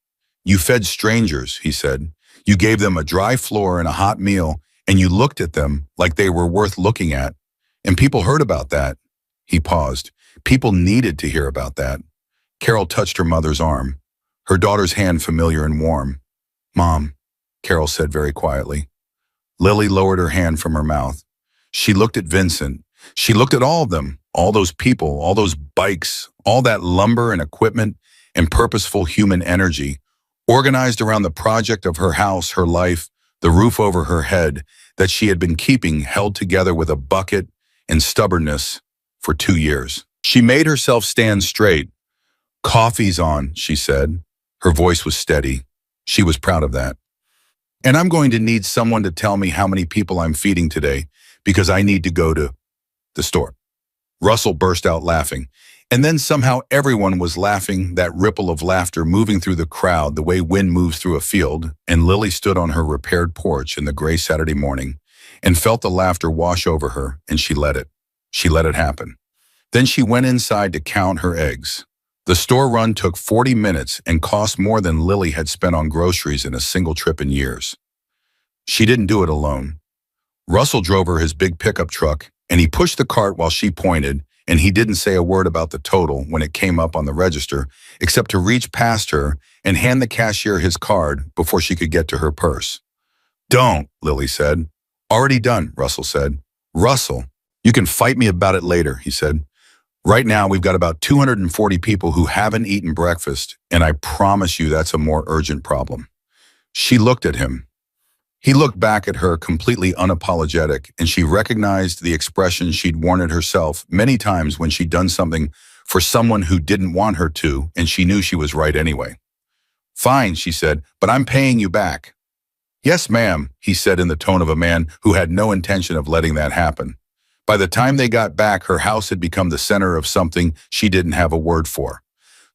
[SPEAKER 1] "You fed strangers," he said. "You gave them a dry floor and a hot meal, and you looked at them like they were worth looking at. And people heard about that." He paused. People needed to hear about that. Carol touched her mother's arm, her daughter's hand familiar and warm. "Mom," Carol said very quietly. Lily lowered her hand from her mouth. She looked at Vincent. She looked at all of them, all those people, all those bikes, all that lumber and equipment and purposeful human energy, organized around the project of her house, her life, the roof over her head that she had been keeping held together with a bucket and stubbornness for 2 years. She made herself stand straight. "Coffee's on," she said. Her voice was steady. She was proud of that. "And I'm going to need someone to tell me how many people I'm feeding today, because I need to go to the store." Russell burst out laughing. And then somehow everyone was laughing, that ripple of laughter moving through the crowd the way wind moves through a field, and Lily stood on her repaired porch in the gray Saturday morning and felt the laughter wash over her, and she let it. She let it happen. Then she went inside to count her eggs. The store run took 40 minutes and cost more than Lily had spent on groceries in a single trip in years. She didn't do it alone. Russell drove her his big pickup truck, and he pushed the cart while she pointed, and he didn't say a word about the total when it came up on the register, except to reach past her and hand the cashier his card before she could get to her purse. "Don't," Lily said. "Already done," Russell said. "Russell, you can fight me about it later," he said. "Right now, we've got about 240 people who haven't eaten breakfast, and I promise you that's a more urgent problem." She looked at him. He looked back at her, completely unapologetic, and she recognized the expression she'd worn it herself many times when she'd done something for someone who didn't want her to, and she knew she was right anyway. "Fine," she said, "but I'm paying you back." "Yes, ma'am," he said in the tone of a man who had no intention of letting that happen. By the time they got back, her house had become the center of something she didn't have a word for.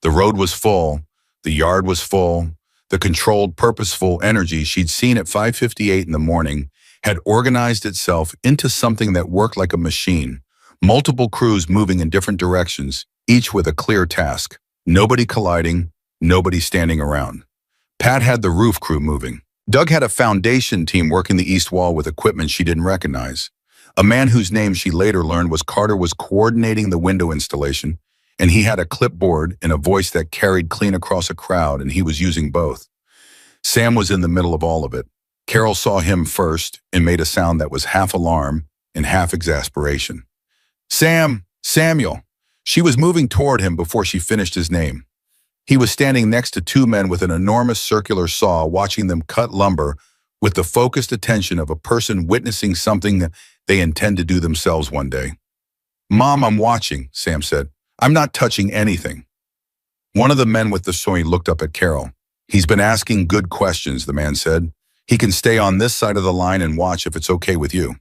[SPEAKER 1] The road was full, the yard was full, the controlled, purposeful energy she'd seen at 5:58 in the morning had organized itself into something that worked like a machine, multiple crews moving in different directions, each with a clear task. Nobody colliding, nobody standing around. Pat had the roof crew moving. Doug had a foundation team working the east wall with equipment she didn't recognize. A man whose name she later learned was Carter was coordinating the window installation, and he had a clipboard and a voice that carried clean across a crowd, and he was using both. Sam was in the middle of all of it. Carol saw him first and made a sound that was half alarm and half exasperation. "Sam! Samuel!" She was moving toward him before she finished his name. He was standing next to 2 men with an enormous circular saw, watching them cut lumber with the focused attention of a person witnessing something that they intend to do themselves one day. "Mom, I'm watching," Sam said. "I'm not touching anything." One of the men with the saw looked up at Carol. "He's been asking good questions," the man said. "He can stay on this side of the line and watch if it's okay with you."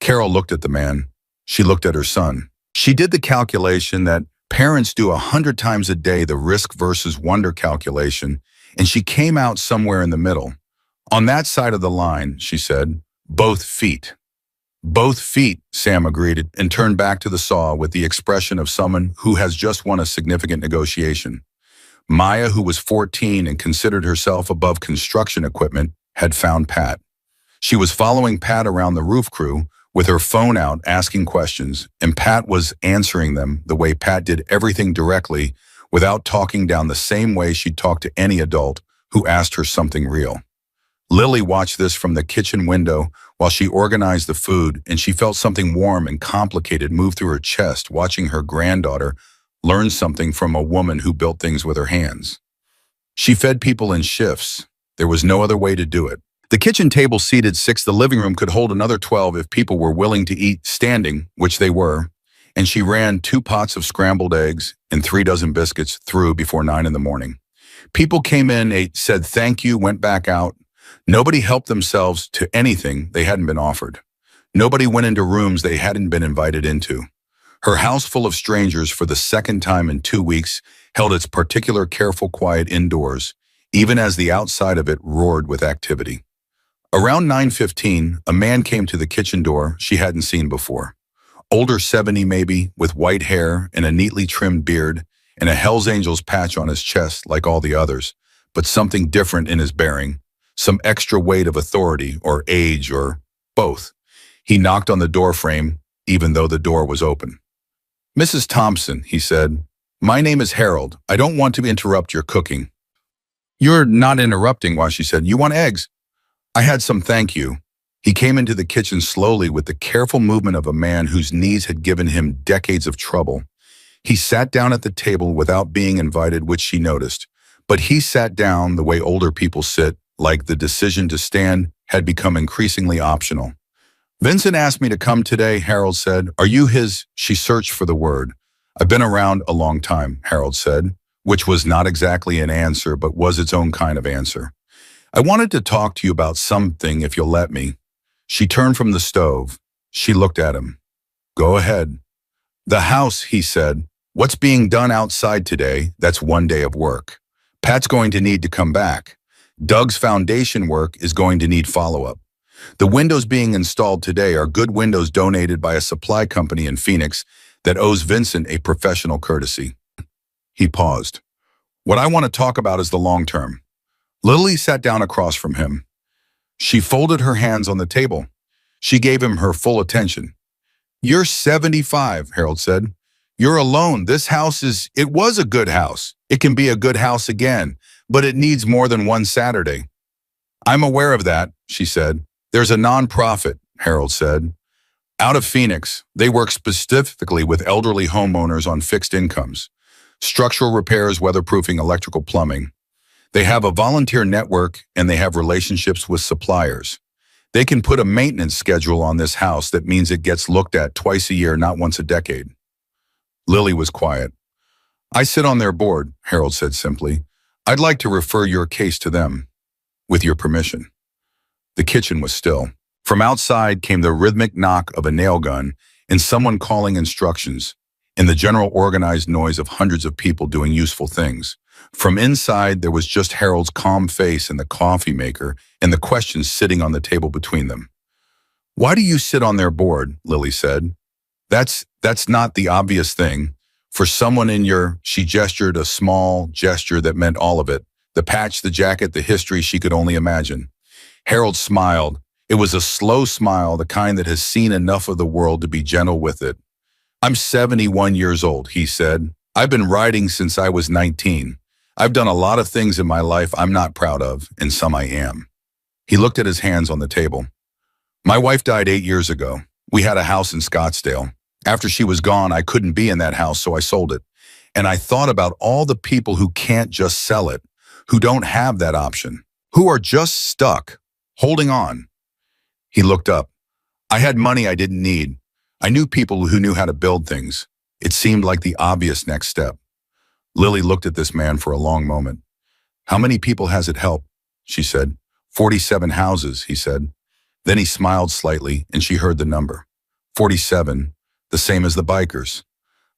[SPEAKER 1] Carol looked at the man. She looked at her son. She did the calculation that parents do 100 times a day, the risk versus wonder calculation, and she came out somewhere in the middle. "On that side of the line," she said, "both feet." "Both feet," Sam agreed and turned back to the saw with the expression of someone who has just won a significant negotiation. Maya, who was 14 and considered herself above construction equipment, had found Pat. She was following Pat around the roof crew with her phone out asking questions, and Pat was answering them the way Pat did everything directly without talking down the same way she'd talk to any adult who asked her something real. Lily watched this from the kitchen window while she organized the food, and she felt something warm and complicated move through her chest watching her granddaughter learn something from a woman who built things with her hands. She fed people in shifts. There was no other way to do it. The kitchen table seated 6. The living room could hold another 12 if people were willing to eat standing, which they were, and she ran 2 pots of scrambled eggs and 3 dozen biscuits through before 9 in the morning. People came in, ate, said thank you, went back out. Nobody helped themselves to anything they hadn't been offered. Nobody went into rooms they hadn't been invited into. Her house full of strangers for the second time in 2 weeks held its particular careful quiet indoors, even as the outside of it roared with activity. Around 9:15, a man came to the kitchen door she hadn't seen before. Older 70 maybe, with white hair and a neatly trimmed beard and a Hell's Angels patch on his chest like all the others, but something different in his bearing, some extra weight of authority or age or both. He knocked on the door frame, even though the door was open. "Mrs. Thompson," he said, "my name is Harold. I don't want to interrupt your cooking." "You're not interrupting," she said. "You want eggs?" "I had some, thank you." He came into the kitchen slowly with the careful movement of a man whose knees had given him decades of trouble. He sat down at the table without being invited, which she noticed. But he sat down the way older people sit, like the decision to stand had become increasingly optional. "Vincent asked me to come today," Harold said. "Are you his—" She searched for the word. "I've been around a long time," Harold said, which was not exactly an answer, but was its own kind of answer. "I wanted to talk to you about something, if you'll let me." She turned from the stove. She looked at him. "Go ahead." "The house," he said. "What's being done outside today, that's 1 day of work. Pat's going to need to come back. Doug's foundation work is going to need follow-up. The windows being installed today are good windows donated by a supply company in Phoenix that owes Vincent a professional courtesy." He paused. "What I want to talk about is the long term." Lily sat down across from him. She folded her hands on the table. She gave him her full attention. "You're 75, Harold said. "You're alone. This house it was a good house. It can be a good house again, but it needs more than one Saturday." "I'm aware of that," she said. "There's a nonprofit," Harold said, "out of Phoenix. They work specifically with elderly homeowners on fixed incomes. Structural repairs, weatherproofing, electrical plumbing. They have a volunteer network and they have relationships with suppliers. They can put a maintenance schedule on this house that means it gets looked at twice a year, not once a decade." Lily was quiet. "I sit on their board," Harold said simply. "I'd like to refer your case to them, with your permission." The kitchen was still. From outside came the rhythmic knock of a nail gun and someone calling instructions, and the general organized noise of hundreds of people doing useful things. From inside, there was just Harold's calm face and the coffee maker and the questions sitting on the table between them. "Why do you sit on their board?" Lily said. That's not the obvious thing. For someone in your—" she gestured a small gesture that meant all of it. The patch, the jacket, the history she could only imagine. Harold smiled. It was a slow smile, the kind that has seen enough of the world to be gentle with it. "I'm 71 years old, he said. "I've been writing since I was 19. I've done a lot of things in my life I'm not proud of, and some I am." He looked at his hands on the table. "My wife died 8 years ago. We had a house in Scottsdale. After she was gone, I couldn't be in that house, so I sold it. And I thought about all the people who can't just sell it, who don't have that option, who are just stuck, holding on." He looked up. "I had money I didn't need. I knew people who knew how to build things. It seemed like the obvious next step." Lily looked at this man for a long moment. "How many people has it helped?" she said. 47 houses, he said. Then he smiled slightly, and she heard the number. 47, the same as the bikers.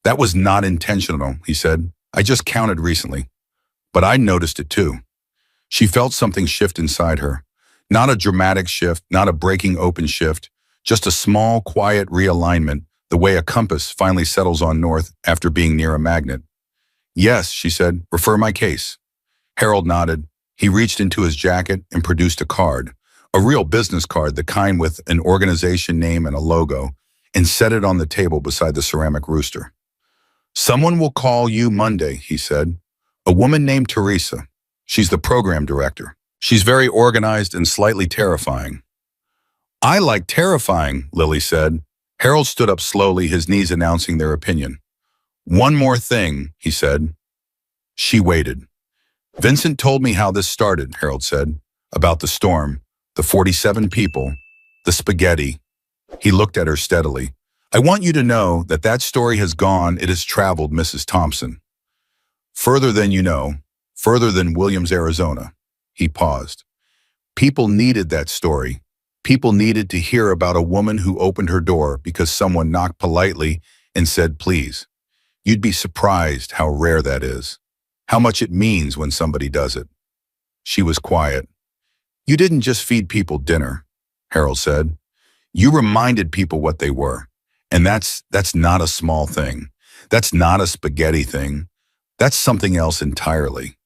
[SPEAKER 1] "That was not intentional," he said. "I just counted recently. But I noticed it too." She felt something shift inside her. Not a dramatic shift, not a breaking open shift, just a small, quiet realignment, the way a compass finally settles on north after being near a magnet. "Yes," she said, "refer my case." Harold nodded. He reached into his jacket and produced a card, a real business card, the kind with an organization name and a logo, and set it on the table beside the ceramic rooster. "Someone will call you Monday," he said. "A woman named Teresa. She's the program director. She's very organized and slightly terrifying. I like terrifying, Lily said. Harold stood up slowly, his knees announcing their opinion. One more thing, he said. She waited. Vincent told me how this started, Harold said. About the storm, the 47 people, the spaghetti. He looked at her steadily. I want you to know that that story has gone, it has traveled, Mrs. Thompson. Further than you know, further than Williams, Arizona. He paused. People needed that story. People needed to hear about a woman who opened her door because someone knocked politely and said, please. You'd be surprised how rare that is, how much it means when somebody does it. She was quiet. You didn't just feed people dinner, Harold said. You reminded people what they were. And that's not a small thing. That's not a spaghetti thing. That's something else entirely.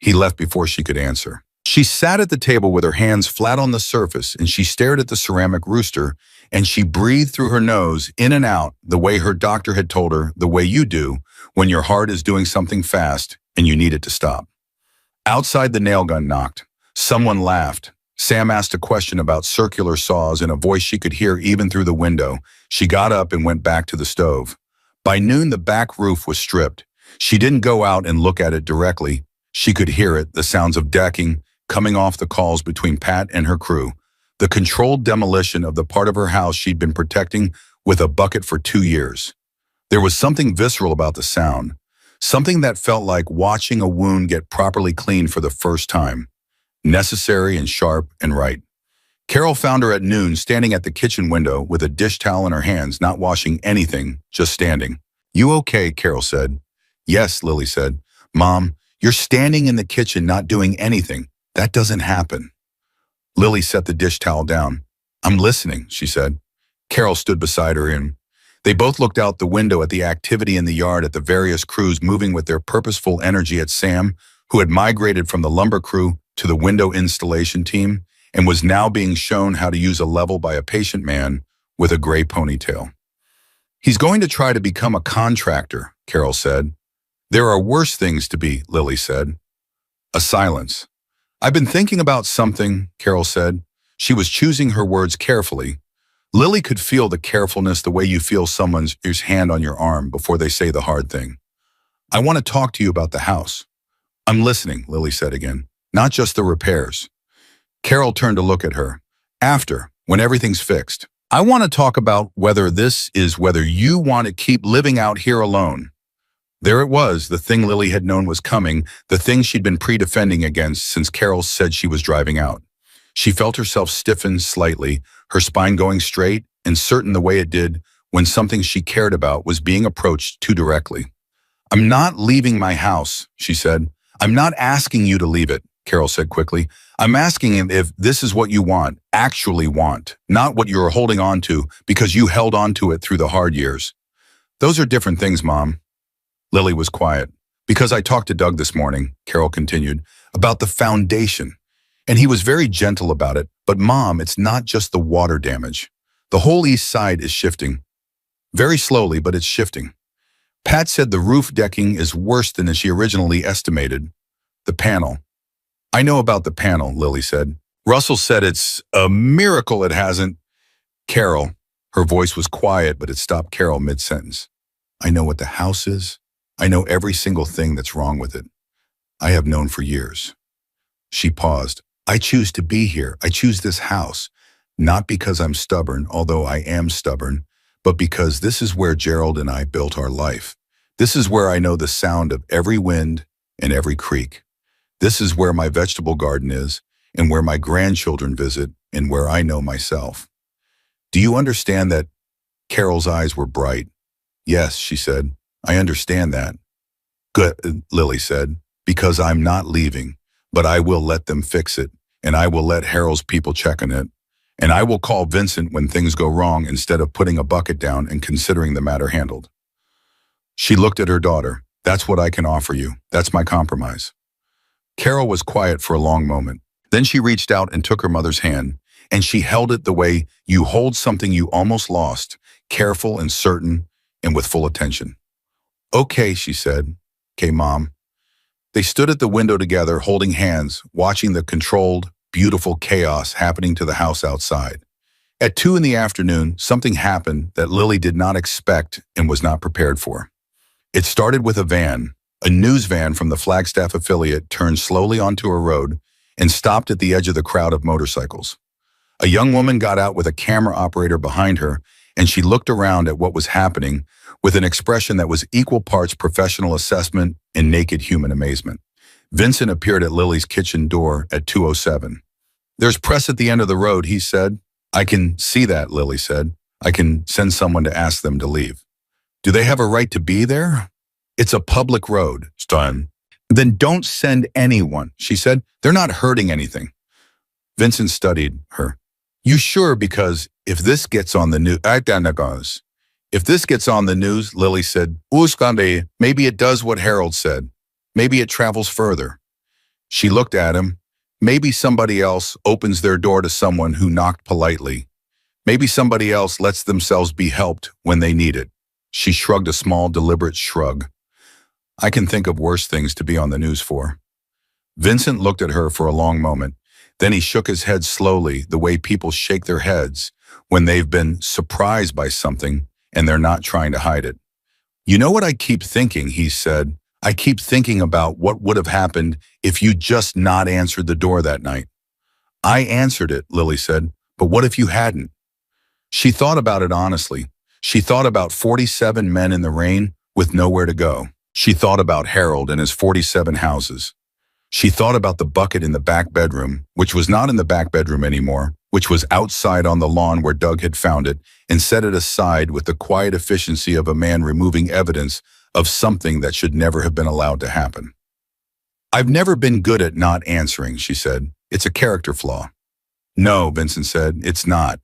[SPEAKER 1] He left before she could answer. She sat at the table with her hands flat on the surface, and she stared at the ceramic rooster, and she breathed through her nose, in and out, the way her doctor had told her, the way you do when your heart is doing something fast and you need it to stop. Outside, the nail gun knocked. Someone laughed. Sam asked a question about circular saws in a voice she could hear even through the window. She got up and went back to the stove. By noon, the back roof was stripped. She didn't go out and look at it directly. She could hear it, the sounds of decking, coming off the calls between Pat and her crew, the controlled demolition of the part of her house she'd been protecting with a bucket for 2 years. There was something visceral about the sound, something that felt like watching a wound get properly cleaned for the first time, necessary and sharp and right. Carol found her at noon standing at the kitchen window with a dish towel in her hands, not washing anything, just standing. You okay? Carol said. Yes, Lily said. Mom, you're standing in the kitchen not doing anything. That doesn't happen. Lily set the dish towel down. I'm listening, she said. Carol stood beside her and they both looked out the window at the activity in the yard, at the various crews moving with their purposeful energy, at Sam, who had migrated from the lumber crew to the window installation team and was now being shown how to use a level by a patient man with a gray ponytail. He's going to try to become a contractor, Carol said. There are worse things to be, Lily said. A silence. I've been thinking about something, Carol said. She was choosing her words carefully. Lily could feel the carefulness the way you feel someone's hand on your arm before they say the hard thing. I want to talk to you about the house. I'm listening, Lily said again. Not just the repairs. Carol turned to look at her. After, when everything's fixed. I want to talk about whether you want to keep living out here alone. There it was, the thing Lily had known was coming, the thing she'd been pre-defending against since Carol said she was driving out. She felt herself stiffen slightly, her spine going straight and certain the way it did when something she cared about was being approached too directly. I'm not leaving my house, she said. I'm not asking you to leave it, Carol said quickly. I'm asking him if this is what you want, actually want, not what you're holding on to because you held on to it through the hard years. Those are different things, Mom. Lily was quiet. Because I talked to Doug this morning, Carol continued, about the foundation. And he was very gentle about it. But Mom, it's not just the water damage. The whole east side is shifting. Very slowly, but it's shifting. Pat said the roof decking is worse than she originally estimated. The panel. I know about the panel, Lily said. Russell said it's a miracle it hasn't. Carol. Her voice was quiet, but it stopped Carol mid-sentence. I know what the house is. I know every single thing that's wrong with it. I have known for years. She paused. I choose to be here. I choose this house, not because I'm stubborn, although I am stubborn, but because this is where Gerald and I built our life. This is where I know the sound of every wind and every creek. This is where my vegetable garden is and where my grandchildren visit and where I know myself. Do you understand that? Carol's eyes were bright. Yes, she said. I understand that. Good, Lily said, because I'm not leaving, but I will let them fix it, and I will let Harold's people check on it, and I will call Vincent when things go wrong instead of putting a bucket down and considering the matter handled. She looked at her daughter. That's what I can offer you. That's my compromise. Carol was quiet for a long moment. Then she reached out and took her mother's hand, and she held it the way you hold something you almost lost, careful and certain and with full attention. Okay, she said. Okay, Mom. They stood at the window together, holding hands, watching the controlled, beautiful chaos happening to the house outside. At 2 in the afternoon, something happened that Lily did not expect and was not prepared for. It started with a van. A news van from the Flagstaff affiliate turned slowly onto a road and stopped at the edge of the crowd of motorcycles. A young woman got out with a camera operator behind her, and she looked around at what was happening with an expression that was equal parts professional assessment and naked human amazement. Vincent appeared at Lily's kitchen door at 2:07. "There's press at the end of the road," he said. "I can see that," Lily said. "I can send someone to ask them to leave." "Do they have a right to be there?" "It's a public road, Stun." "Then don't send anyone," she said. "They're not hurting anything." Vincent studied her. "You sure? Because if this gets on the news..." "If this gets on the news," Lily said, "maybe it does what Harold said. Maybe it travels further." She looked at him. "Maybe somebody else opens their door to someone who knocked politely. Maybe somebody else lets themselves be helped when they need it." She shrugged a small, deliberate shrug. "I can think of worse things to be on the news for." Vincent looked at her for a long moment. Then he shook his head slowly, the way people shake their heads when they've been surprised by something and they're not trying to hide it. "You know what I keep thinking," he said. "I keep thinking about what would have happened if you just not answered the door that night." "I answered it," Lily said, "but what if you hadn't?" She thought about it honestly. She thought about 47 men in the rain with nowhere to go. She thought about Harold and his 47 houses. She thought about the bucket in the back bedroom, which was not in the back bedroom anymore, which was outside on the lawn where Doug had found it, and set it aside with the quiet efficiency of a man removing evidence of something that should never have been allowed to happen. "I've never been good at not answering," she said. "It's a character flaw." "No," Vincent said, "it's not."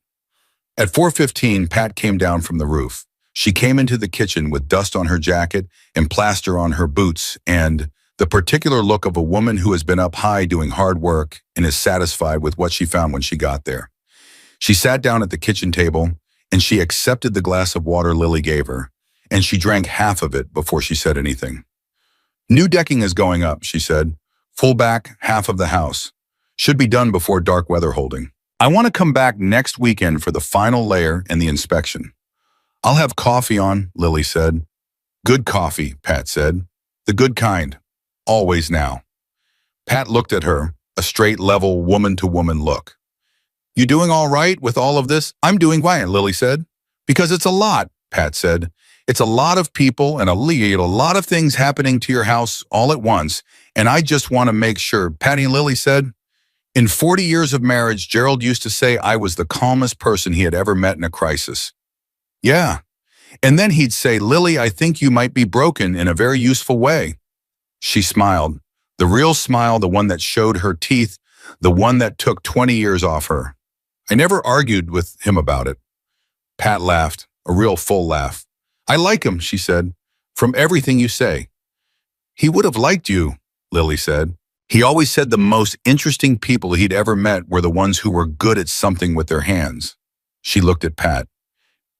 [SPEAKER 1] At 4:15, Pat came down from the roof. She came into the kitchen with dust on her jacket and plaster on her boots and the particular look of a woman who has been up high doing hard work and is satisfied with what she found when she got there. She sat down at the kitchen table and she accepted the glass of water Lily gave her, and she drank half of it before she said anything. "New decking is going up," she said. "Full back, half of the house. Should be done before dark weather holding. I want to come back next weekend for the final layer and the inspection." "I'll have coffee on," Lily said. "Good coffee," Pat said. "The good kind. Always now." Pat looked at her, a straight, level, woman-to-woman look. "You doing all right with all of this?" "I'm doing fine," Lily said. "Because it's a lot," Pat said. "It's a lot of people and a lot of things happening to your house all at once, and I just want to make sure." Patty and Lily said, "In 40 years of marriage, Gerald used to say I was the calmest person he had ever met in a crisis." "Yeah." "And then he'd say, 'Lily, I think you might be broken in a very useful way.'" She smiled. The real smile, the one that showed her teeth, the one that took 20 years off her. "I never argued with him about it." Pat laughed, a real full laugh. "I like him," she said, "from everything you say." "He would have liked you," Lily said. "He always said the most interesting people he'd ever met were the ones who were good at something with their hands." She looked at Pat.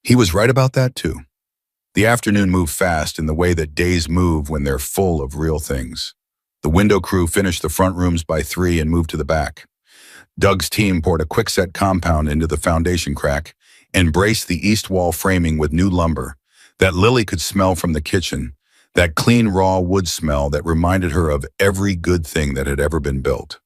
[SPEAKER 1] He was right about that too. The afternoon moved fast in the way that days move when they're full of real things. The window crew finished the front rooms by 3 and moved to the back. Doug's team poured a quickset compound into the foundation crack and braced the east wall framing with new lumber that Lily could smell from the kitchen, that clean raw wood smell that reminded her of every good thing that had ever been built.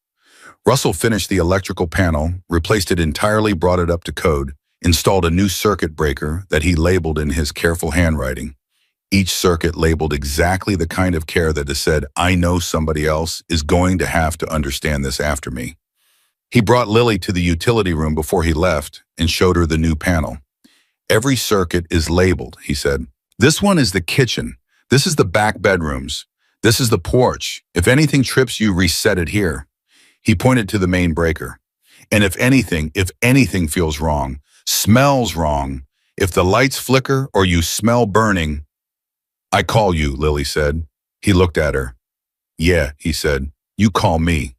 [SPEAKER 1] Russell finished the electrical panel, replaced it entirely, brought it up to code, installed a new circuit breaker that he labeled in his careful handwriting. Each circuit labeled exactly the kind of care that has said, "I know somebody else is going to have to understand this after me." He brought Lily to the utility room before he left and showed her the new panel. "Every circuit is labeled," he said. "This one is the kitchen. This is the back bedrooms. This is the porch. If anything trips you, reset it here." He pointed to the main breaker. "And if anything feels wrong, smells wrong, if the lights flicker or you smell burning..." "I call you," Lily said. He looked at her. "Yeah," he said, "you call me."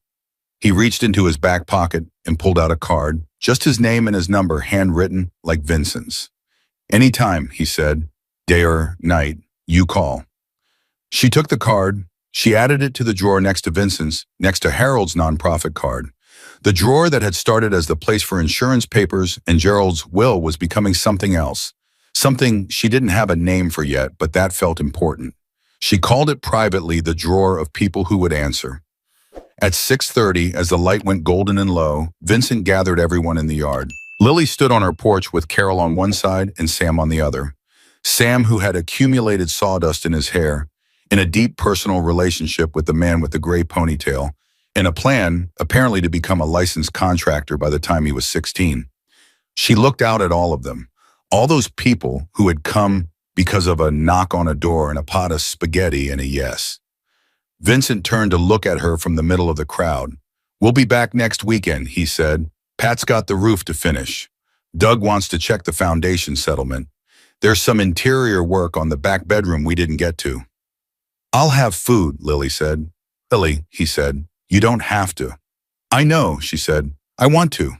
[SPEAKER 1] He reached into his back pocket and pulled out a card, just his name and his number handwritten like Vincent's. "Anytime," he said, "day or night, you call." She took the card, She added it to the drawer next to Vincent's, next to Harold's nonprofit card. The drawer that had started as the place for insurance papers and Gerald's will was becoming something else. Something she didn't have a name for yet, but that felt important. She called it privately the drawer of people who would answer. At 6:30, as the light went golden and low, Vincent gathered everyone in the yard. Lily stood on her porch with Carol on one side and Sam on the other. Sam, who had accumulated sawdust in his hair, in a deep personal relationship with the man with the gray ponytail, and a plan, apparently, to become a licensed contractor by the time he was 16. She looked out at all of them, all those people who had come because of a knock on a door and a pot of spaghetti and a yes. Vincent turned to look at her from the middle of the crowd. "We'll be back next weekend," he said. "Pat's got the roof to finish. Doug wants to check the foundation settlement. There's some interior work on the back bedroom we didn't get to." "I'll have food," Lily said. "Lily," he said, "you don't have to." "I know," she said. "I want to."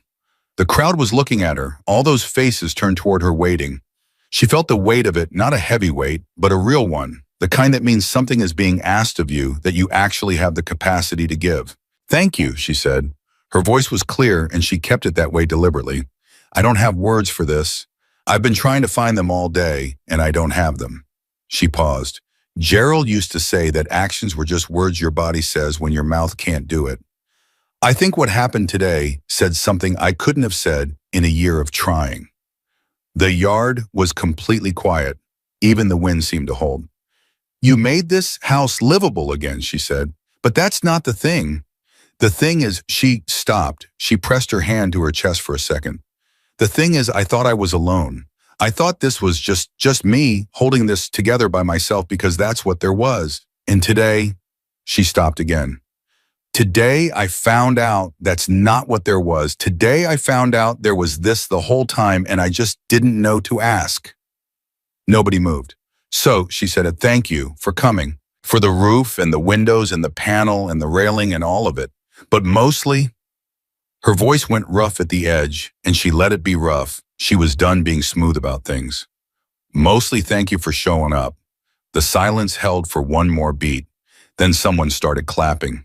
[SPEAKER 1] The crowd was looking at her, all those faces turned toward her waiting. She felt the weight of it, not a heavy weight, but a real one, the kind that means something is being asked of you that you actually have the capacity to give. "Thank you," she said. Her voice was clear, and she kept it that way deliberately. "I don't have words for this. I've been trying to find them all day, and I don't have them." She paused. "Gerald used to say that actions were just words your body says when your mouth can't do it. I think what happened today said something I couldn't have said in a year of trying." The yard was completely quiet. Even the wind seemed to hold. "You made this house livable again," she said. "But that's not the thing. The thing is," she stopped. She pressed her hand to her chest for a second. "The thing is, I thought I was alone. I thought this was just me holding this together by myself because that's what there was. And today," she stopped again. "Today I found out that's not what there was. Today I found out there was this the whole time and I just didn't know to ask." Nobody moved. "So," she said, "thank you for coming, for the roof and the windows and the panel and the railing and all of it. But mostly," her voice went rough at the edge, and she let it be rough. She was done being smooth about things. "Mostly thank you for showing up." The silence held for one more beat. Then someone started clapping.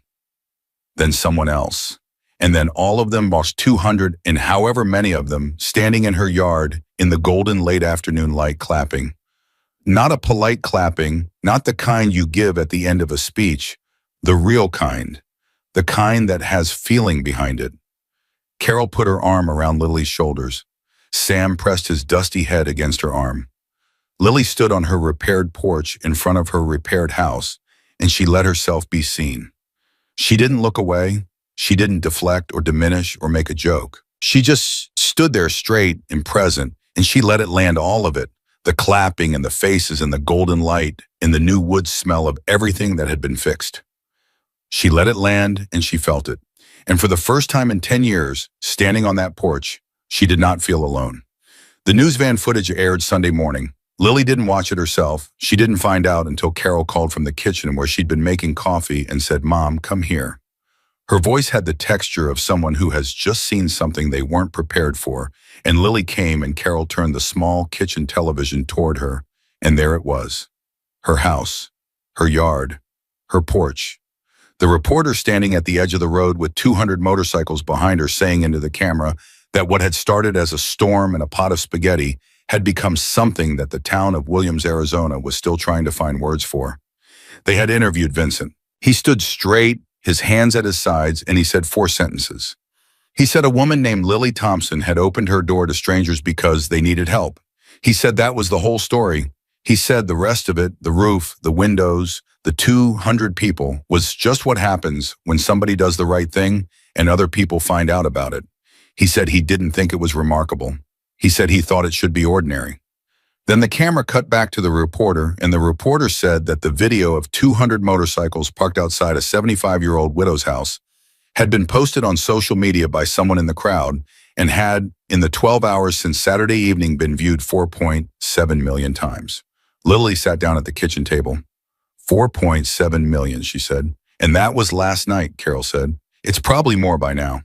[SPEAKER 1] Then someone else. And then all of them, almost 200 and however many of them, standing in her yard in the golden late afternoon light clapping. Not a polite clapping, not the kind you give at the end of a speech, the real kind, the kind that has feeling behind it. Carol put her arm around Lily's shoulders. Sam pressed his dusty head against her arm. Lily stood on her repaired porch in front of her repaired house, and she let herself be seen. She didn't look away. She didn't deflect or diminish or make a joke. She just stood there straight and present, and she let it land, all of it, the clapping and the faces and the golden light and the new wood smell of everything that had been fixed. She let it land, and she felt it. And for the first time in 10 years, standing on that porch, she did not feel alone. The news van footage aired Sunday morning. Lily didn't watch it herself. She didn't find out until Carol called from the kitchen where she'd been making coffee and said, "Mom, come here." Her voice had the texture of someone who has just seen something they weren't prepared for, and Lily came and Carol turned the small kitchen television toward her, and there it was. Her house, her yard, her porch. The reporter standing at the edge of the road with 200 motorcycles behind her saying into the camera that what had started as a storm and a pot of spaghetti had become something that the town of Williams, Arizona was still trying to find words for. They had interviewed Vincent. He stood straight, his hands at his sides, and he said 4 sentences. He said a woman named Lily Thompson had opened her door to strangers because they needed help. He said that was the whole story. He said the rest of it, the roof, the windows, the 200 people, was just what happens when somebody does the right thing and other people find out about it. He said he didn't think it was remarkable. He said he thought it should be ordinary. Then the camera cut back to the reporter, and the reporter said that the video of 200 motorcycles parked outside a 75-year-old widow's house had been posted on social media by someone in the crowd and had, in the 12 hours since Saturday evening, been viewed 4.7 million times. Lily sat down at the kitchen table. 4.7 million, she said. "And that was last night," Carol said. "It's probably more by now."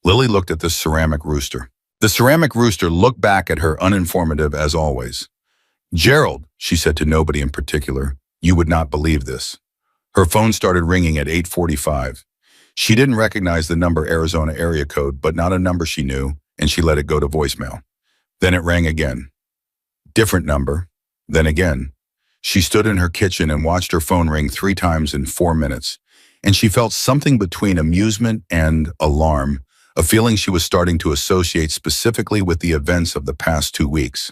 [SPEAKER 1] Lily looked at the ceramic rooster. The ceramic rooster looked back at her, uninformative as always. "Gerald," she said to nobody in particular, "you would not believe this." Her phone started ringing at 8:45. She didn't recognize the number Arizona area code, but not a number she knew, and she let it go to voicemail. Then it rang again. Different number. Then again. She stood in her kitchen and watched her phone ring 3 times in 4 minutes, and she felt something between amusement and alarm, a feeling she was starting to associate specifically with the events of the past 2 weeks.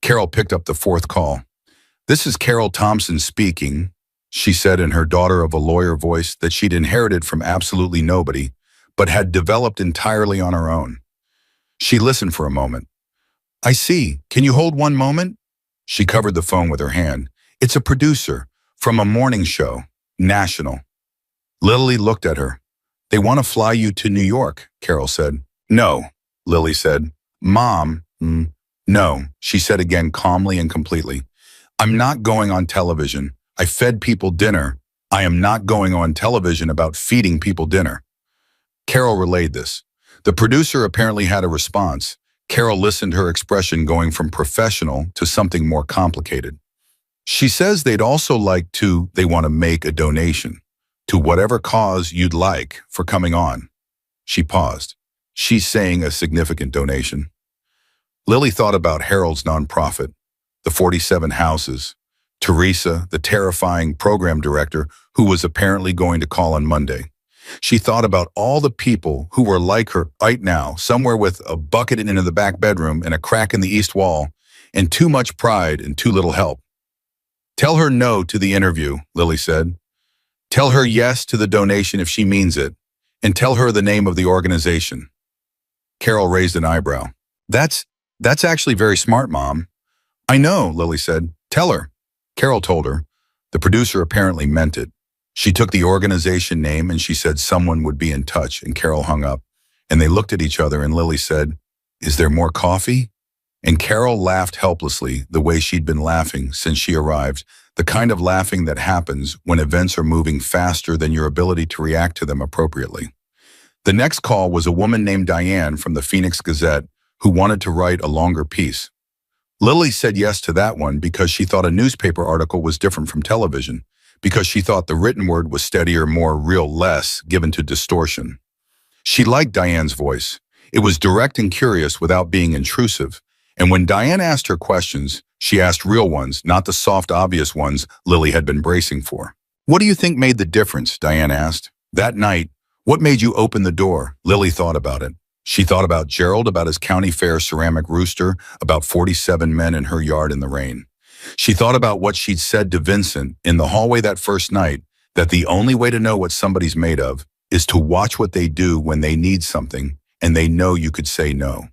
[SPEAKER 1] Carol picked up the 4th call. "This is Carol Thompson speaking," she said in her daughter-of-a-lawyer voice that she'd inherited from absolutely nobody, but had developed entirely on her own. She listened for a moment. "I see. Can you hold one moment?" She covered the phone with her hand. "It's a producer from a morning show, national." Lily looked at her. "They want to fly you to New York," Carol said. "No," Lily said. "Mom, no," she said again calmly and completely. "I'm not going on television. I fed people dinner. I am not going on television about feeding people dinner." Carol relayed this. The producer apparently had a response. Carol listened, her expression going from professional to something more complicated. "She says they want to make a donation to whatever cause you'd like for coming on." She paused. "She's saying a significant donation." Lily thought about Harold's nonprofit, the 47 houses, Teresa, the terrifying program director who was apparently going to call on Monday. She thought about all the people who were like her right now, somewhere with a bucket into the back bedroom and a crack in the east wall, and too much pride and too little help. "Tell her no to the interview," Lily said. "Tell her yes to the donation if she means it, and tell her the name of the organization." Carol raised an eyebrow. That's actually very smart, Mom." "I know," Lily said. "Tell her." Carol told her. The producer apparently meant it. She took the organization name and she said someone would be in touch, and Carol hung up. And they looked at each other and Lily said, "Is there more coffee?" And Carol laughed helplessly, the way she'd been laughing since she arrived, the kind of laughing that happens when events are moving faster than your ability to react to them appropriately. The next call was a woman named Diane from the Phoenix Gazette who wanted to write a longer piece. Lily said yes to that one because she thought a newspaper article was different from television, because she thought the written word was steadier, more real, less given to distortion. She liked Diane's voice. It was direct and curious without being intrusive. And when Diane asked her questions, she asked real ones, not the soft, obvious ones Lily had been bracing for. "What do you think made the difference?" Diane asked. "That night, what made you open the door?" Lily thought about it. She thought about Gerald, about his county fair ceramic rooster, about 47 men in her yard in the rain. She thought about what she'd said to Vincent in the hallway that first night, that the only way to know what somebody's made of is to watch what they do when they need something and they know you could say no.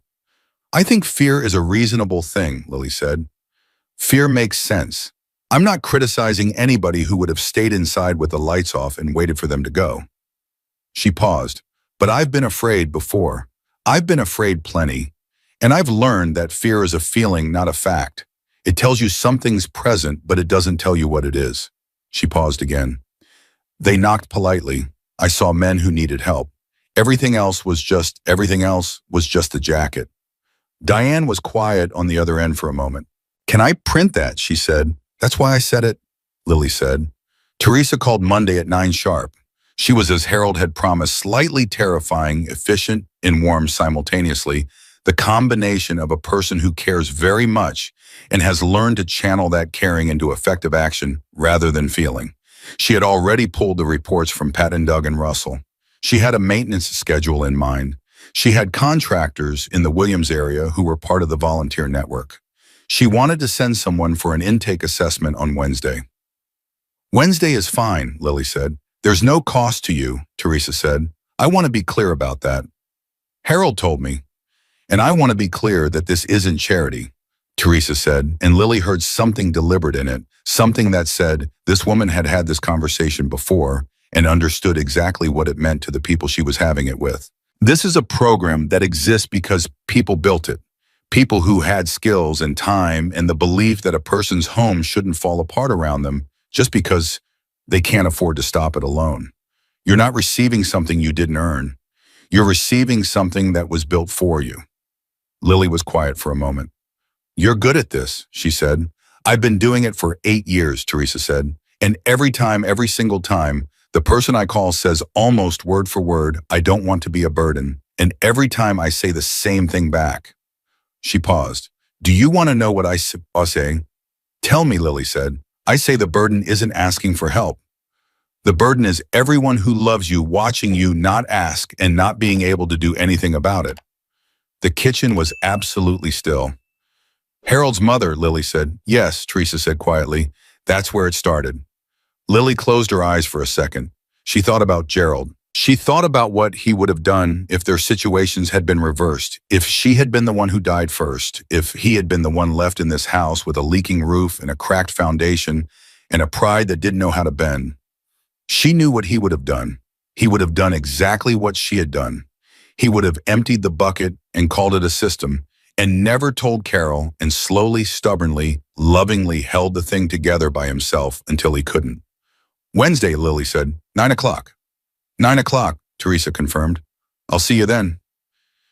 [SPEAKER 1] "I think fear is a reasonable thing," Lily said. "Fear makes sense. I'm not criticizing anybody who would have stayed inside with the lights off and waited for them to go." She paused. "But I've been afraid before. I've been afraid plenty. And I've learned that fear is a feeling, not a fact. It tells you something's present, but it doesn't tell you what it is." She paused again. "They knocked politely. I saw men who needed help. Everything else was just the jacket." Diane was quiet on the other end for a moment. "Can I print that?" she said. "That's why I said it," Lily said. Teresa called Monday at 9 sharp. She was, as Harold had promised, slightly terrifying, efficient, and warm simultaneously, the combination of a person who cares very much and has learned to channel that caring into effective action rather than feeling. She had already pulled the reports from Pat and Doug and Russell. She had a maintenance schedule in mind. She had contractors in the Williams area who were part of the volunteer network. She wanted to send someone for an intake assessment on Wednesday. "Wednesday is fine," Lily said. "There's no cost to you," Teresa said. "I want to be clear about that. Harold told me. And I want to be clear that this isn't charity," Teresa said, and Lily heard something deliberate in it, something that said this woman had had this conversation before and understood exactly what it meant to the people she was having it with. This is a program that exists because people built it. People who had skills and time and the belief that a person's home shouldn't fall apart around them just because they can't afford to stop it alone. You're not receiving something you didn't earn. You're receiving something that was built for you. Lily was quiet for a moment. "You're good at this," she said. "I've been doing it for 8 years," Teresa said. And every time, every single time, the person I call says almost word for word, I don't want to be a burden. And every time I say the same thing back. She paused. Do you want to know what I say? Tell me, Lily said. I say the burden isn't asking for help. The burden is everyone who loves you watching you not ask and not being able to do anything about it. The kitchen was absolutely still. Harold's mother, Lily said. Yes, Teresa said quietly. That's where it started. Lily closed her eyes for a second. She thought about Gerald. She thought about what he would have done if their situations had been reversed, if she had been the one who died first, if he had been the one left in this house with a leaking roof and a cracked foundation and a pride that didn't know how to bend. She knew what he would have done. He would have done exactly what she had done. He would have emptied the bucket and called it a system and never told Carol and slowly, stubbornly, lovingly held the thing together by himself until he couldn't. Wednesday, Lily said. 9 o'clock. 9 o'clock, Teresa confirmed. I'll see you then.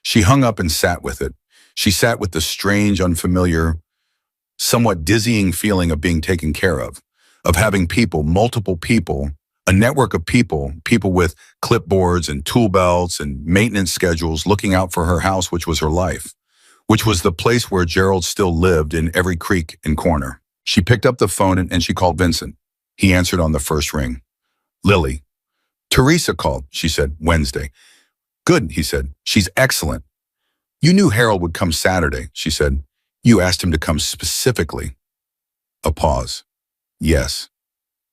[SPEAKER 1] She hung up and sat with it. She sat with the strange, unfamiliar, somewhat dizzying feeling of being taken care of having people, multiple people, a network of people, people with clipboards and tool belts and maintenance schedules looking out for her house, which was her life, which was the place where Gerald still lived in every creek and corner. She picked up the phone and she called Vincent. He answered on the first ring. Lily. Teresa called, she said, Wednesday. Good, he said. She's excellent. You knew Harold would come Saturday, she said. You asked him to come specifically. A pause. Yes.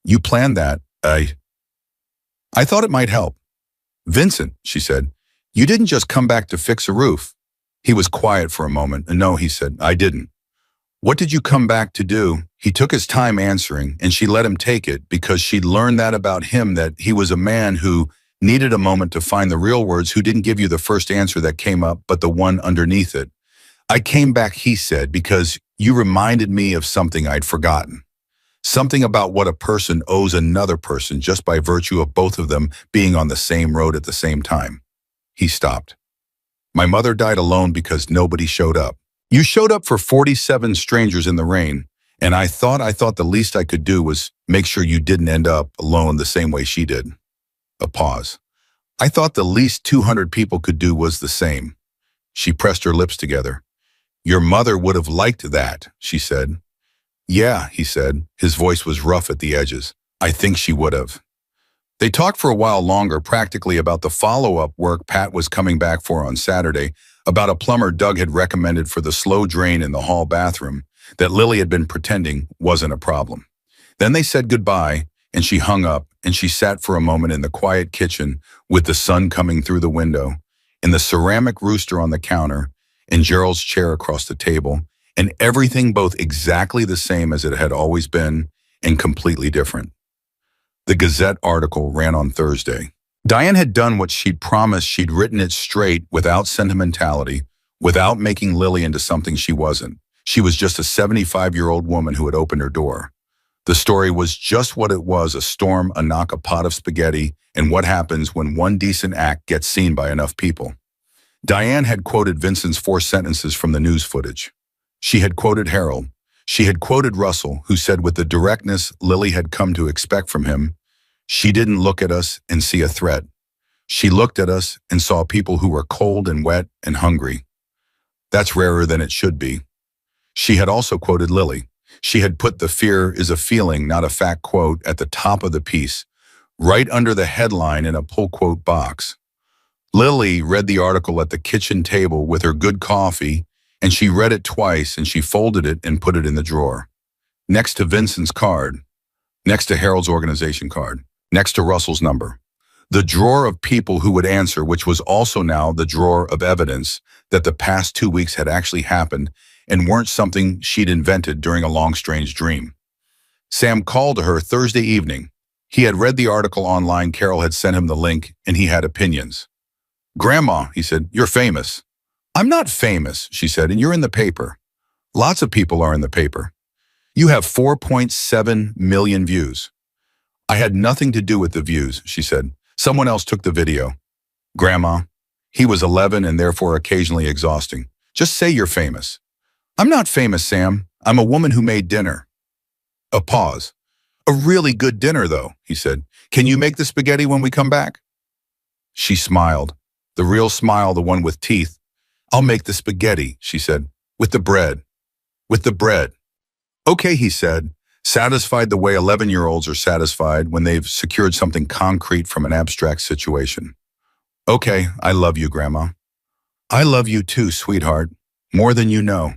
[SPEAKER 1] You planned that. I thought it might help. Vincent, she said, you didn't just come back to fix a roof. He was quiet for a moment. No, he said, I didn't. What did you come back to do? He took his time answering, and she let him take it because she'd learned that about him, that he was a man who needed a moment to find the real words, who didn't give you the first answer that came up, but the one underneath it. I came back, he said, because you reminded me of something I'd forgotten. Something about what a person owes another person just by virtue of both of them being on the same road at the same time. He stopped. My mother died alone because nobody showed up. You showed up for 47 strangers in the rain, and I thought the least I could do was make sure you didn't end up alone the same way she did. A pause. I thought the least 200 people could do was the same. She pressed her lips together. Your mother would have liked that, she said. Yeah, he said. His voice was rough at the edges. I think she would have. They talked for a while longer, practically about the follow-up work Pat was coming back for on Saturday, about a plumber Doug had recommended for the slow drain in the hall bathroom that Lily had been pretending wasn't a problem. Then they said goodbye, and she hung up, and she sat for a moment in the quiet kitchen with the sun coming through the window, and the ceramic rooster on the counter, and Gerald's chair across the table, and everything both exactly the same as it had always been and completely different. The Gazette article ran on Thursday. Diane had done what she'd promised. She'd written it straight, without sentimentality, without making Lily into something she wasn't. She was just a 75-year-old woman who had opened her door. The story was just what it was, a storm, a knock, a pot of spaghetti, and what happens when one decent act gets seen by enough people. Diane had quoted Vincent's 4 sentences from the news footage. She had quoted Harold. She had quoted Russell, who said with the directness Lily had come to expect from him, she didn't look at us and see a threat. She looked at us and saw people who were cold and wet and hungry. That's rarer than it should be. She had also quoted Lily. She had put the fear is a feeling, not a fact quote at the top of the piece, right under the headline in a pull quote box. Lily read the article at the kitchen table with her good coffee, and she read it twice and she folded it and put it in the drawer. Next to Vincent's card, next to Harold's organization card, next to Russell's number. The drawer of people who would answer, which was also now the drawer of evidence that the past 2 weeks had actually happened and weren't something she'd invented during a long, strange dream. Sam called to her Thursday evening. He had read the article online. Carol had sent him the link, and he had opinions. Grandma, he said, you're famous. I'm not famous, she said, and you're in the paper. Lots of people are in the paper. You have 4.7 million views. I had nothing to do with the views, she said. Someone else took the video. Grandma, he was 11 and therefore occasionally exhausting. Just say you're famous. I'm not famous, Sam. I'm a woman who made dinner. A pause. A really good dinner, though, he said. Can you make the spaghetti when we come back? She smiled. The real smile, the one with teeth. I'll make the spaghetti, she said. With the bread. With the bread. Okay, he said, satisfied the way 11-year-olds are satisfied when they've secured something concrete from an abstract situation. Okay, I love you, Grandma. I love you too, sweetheart. More than you know.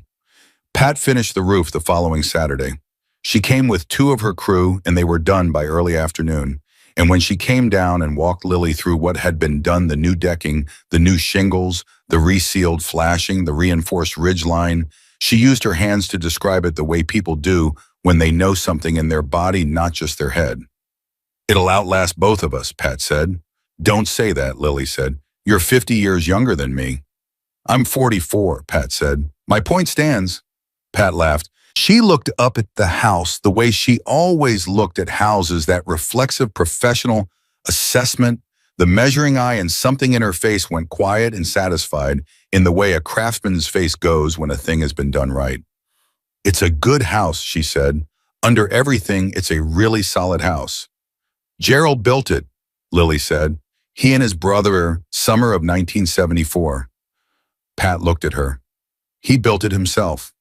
[SPEAKER 1] Pat finished the roof the following Saturday. She came with 2 of her crew, and they were done by early afternoon. And when she came down and walked Lily through what had been done, the new decking, the new shingles, the resealed flashing, the reinforced ridge line, she used her hands to describe it the way people do when they know something in their body, not just their head. It'll outlast both of us, Pat said. Don't say that, Lily said. You're 50 years younger than me. I'm 44, Pat said. My point stands. Pat laughed. She looked up at the house the way she always looked at houses, that reflexive professional assessment, the measuring eye, and something in her face went quiet and satisfied in the way a craftsman's face goes when a thing has been done right. It's a good house, she said. Under everything, it's a really solid house. Gerald built it, Lily said. He and his brother, summer of 1974. Pat looked at her. He built it himself.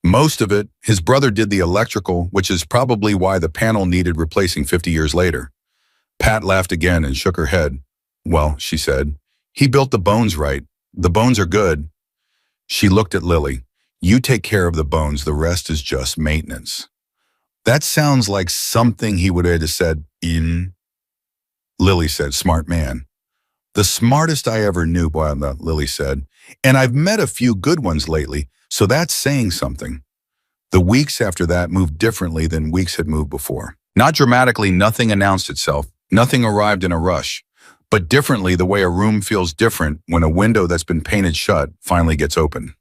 [SPEAKER 1] Most of it, his brother did the electrical, which is probably why the panel needed replacing 50 years later. Pat laughed again and shook her head. Well, she said, he built the bones right. The bones are good. She looked at Lily. You take care of the bones, the rest is just maintenance. That sounds like something he would have said in. Lily said, smart man. The smartest I ever knew, boy, Lily said. And I've met a few good ones lately, so that's saying something. The weeks after that moved differently than weeks had moved before. Not dramatically, nothing announced itself. Nothing arrived in a rush. But differently, the way a room feels different when a window that's been painted shut finally gets open.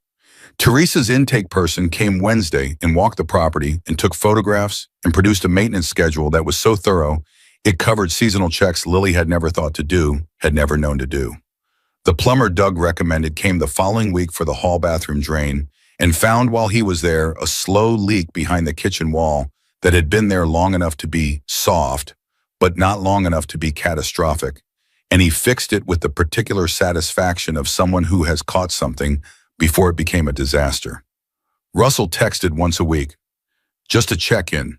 [SPEAKER 1] Teresa's intake person came Wednesday and walked the property and took photographs and produced a maintenance schedule that was so thorough it covered seasonal checks Lily had never thought to do, had never known to do. The plumber Doug recommended came the following week for the hall bathroom drain and found while he was there a slow leak behind the kitchen wall that had been there long enough to be soft, but not long enough to be catastrophic. And he fixed it with the particular satisfaction of someone who has caught something before it became a disaster. Russell texted once a week, just a check-in.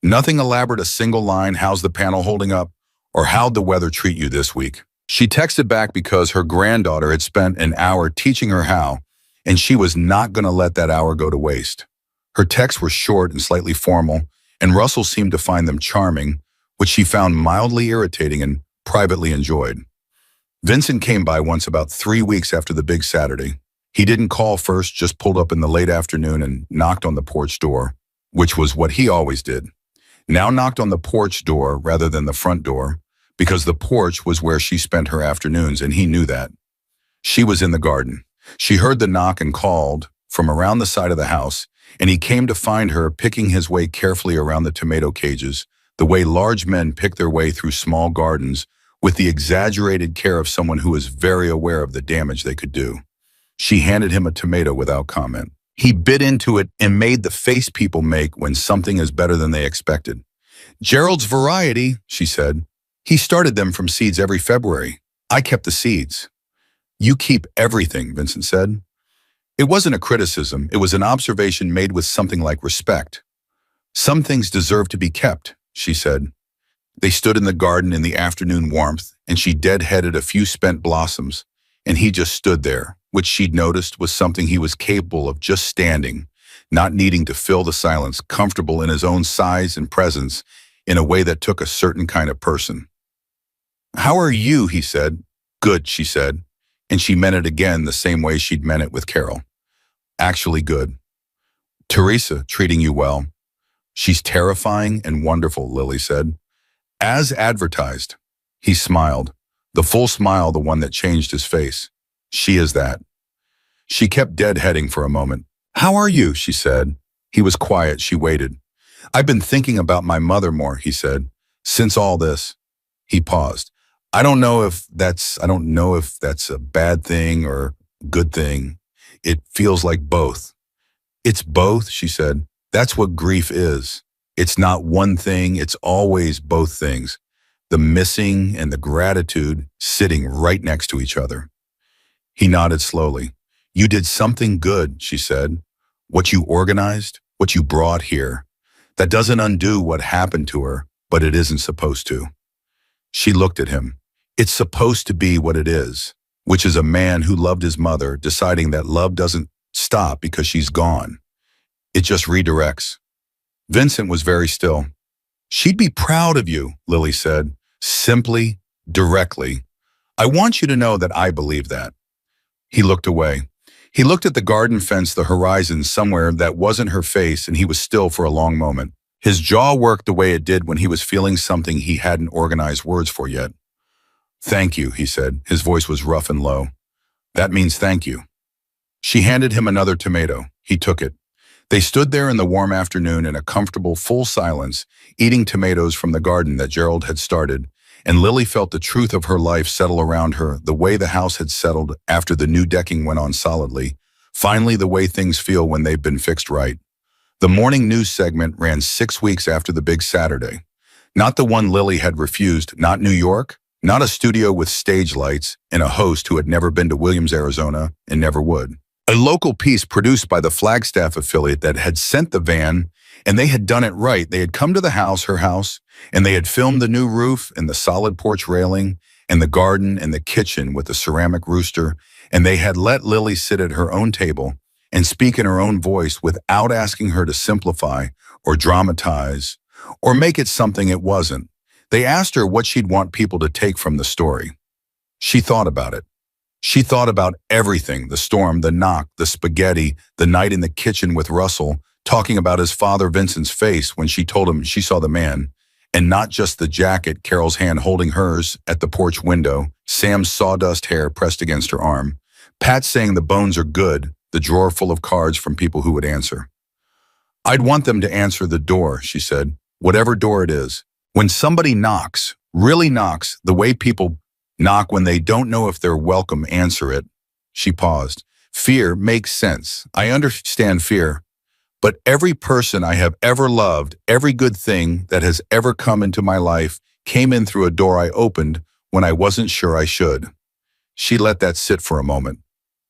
[SPEAKER 1] Nothing elaborate, a single line, how's the panel holding up, or how'd the weather treat you this week? She texted back because her granddaughter had spent an hour teaching her how, and she was not going to let that hour go to waste. Her texts were short and slightly formal, and Russell seemed to find them charming, which she found mildly irritating and privately enjoyed. Vincent came by once about 3 weeks after the big Saturday. He didn't call first, just pulled up in the late afternoon and knocked on the porch door, which was what he always did. Now knocked on the porch door rather than the front door, because the porch was where she spent her afternoons, and he knew that. She was in the garden. She heard the knock and called from around the side of the house, and he came to find her picking his way carefully around the tomato cages, the way large men pick their way through small gardens with the exaggerated care of someone who is very aware of the damage they could do. She handed him a tomato without comment. He bit into it and made the face people make when something is better than they expected. Gerald's variety, she said. He started them from seeds every February. I kept the seeds. You keep everything, Vincent said. It wasn't a criticism. It was an observation made with something like respect. Some things deserve to be kept, she said. They stood in the garden in the afternoon warmth, and she deadheaded a few spent blossoms, and he just stood there, which she'd noticed was something he was capable of just standing, not needing to fill the silence, comfortable in his own size and presence in a way that took a certain kind of person. How are you, he said. Good, she said, and she meant it again the same way she'd meant it with Carol. Actually good. Teresa, treating you well. She's terrifying and wonderful, Lily said. As advertised. He smiled, the full smile, the one that changed his face. She is that. She kept deadheading for a moment. How are you, she said. He was quiet, she waited. I've been thinking about my mother more, he said. Since all this. He paused. I don't know if that's a bad thing or good thing. It feels like both. It's both, she said. That's what grief is. It's not one thing, it's always both things. The missing and the gratitude sitting right next to each other. He nodded slowly. You did something good, she said. What you organized, what you brought here. That doesn't undo what happened to her, but it isn't supposed to. She looked at him. It's supposed to be what it is, which is a man who loved his mother deciding that love doesn't stop because she's gone. It just redirects. Vincent was very still. She'd be proud of you, Lily said, simply, directly. I want you to know that I believe that. He looked away. He looked at the garden fence, the horizon somewhere that wasn't her face, and he was still for a long moment. His jaw worked the way it did when he was feeling something he hadn't organized words for yet. Thank you, he said. His voice was rough and low. That means thank you. She handed him another tomato. He took it. They stood there in the warm afternoon in a comfortable, full silence, eating tomatoes from the garden that Gerald had started, and Lily felt the truth of her life settle around her, the way the house had settled after the new decking went on solidly, finally the way things feel when they've been fixed right. The morning news segment ran 6 weeks after the big Saturday. Not the one Lily had refused, not New York, not a studio with stage lights and a host who had never been to Williams, Arizona, and never would. A local piece produced by the Flagstaff affiliate that had sent the van, and they had done it right. They had come to the house, her house, and they had filmed the new roof and the solid porch railing and the garden and the kitchen with the ceramic rooster, and they had let Lily sit at her own table and speak in her own voice without asking her to simplify or dramatize or make it something it wasn't. They asked her what she'd want people to take from the story. She thought about it. She thought about everything, the storm, the knock, the spaghetti, the night in the kitchen with Russell, talking about his father Vincent's face when she told him she saw the man, and not just the jacket, Carol's hand holding hers at the porch window, Sam's sawdust hair pressed against her arm, Pat saying the bones are good, the drawer full of cards from people who would answer. I'd want them to answer the door, she said, whatever door it is. When somebody knocks, really knocks, the way people knock when they don't know if they're welcome, answer it. She paused. Fear makes sense. I understand fear. But every person I have ever loved, every good thing that has ever come into my life came in through a door I opened when I wasn't sure I should. She let that sit for a moment.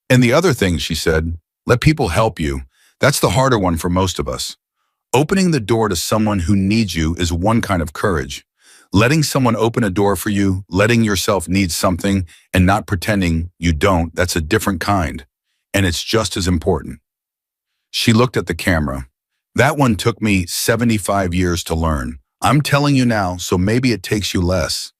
[SPEAKER 1] And the other thing, she said, let people help you. That's the harder one for most of us. Opening the door to someone who needs you is one kind of courage. Letting someone open a door for you, letting yourself need something and not pretending you don't, that's a different kind. And it's just as important. She looked at the camera. That one took me 75 years to learn. I'm telling you now, so maybe it takes you less.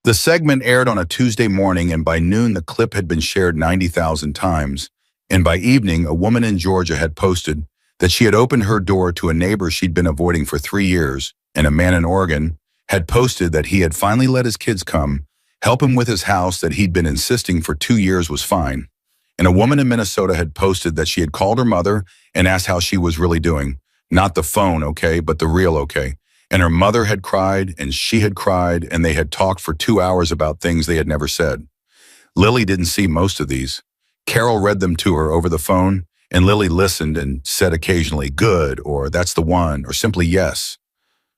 [SPEAKER 1] The segment aired on a Tuesday morning, and by noon the clip had been shared 90,000 times. And by evening, a woman in Georgia had posted that she had opened her door to a neighbor she'd been avoiding for 3 years, and a man in Oregon had posted that he had finally let his kids come, help him with his house that he'd been insisting for 2 years was fine. And a woman in Minnesota had posted that she had called her mother and asked how she was really doing. Not the phone, okay, but the real okay. And her mother had cried, and she had cried, and they had talked for 2 hours about things they had never said. Lily didn't see most of these. Carol read them to her over the phone, and Lily listened and said occasionally, good, or that's the one, or simply yes.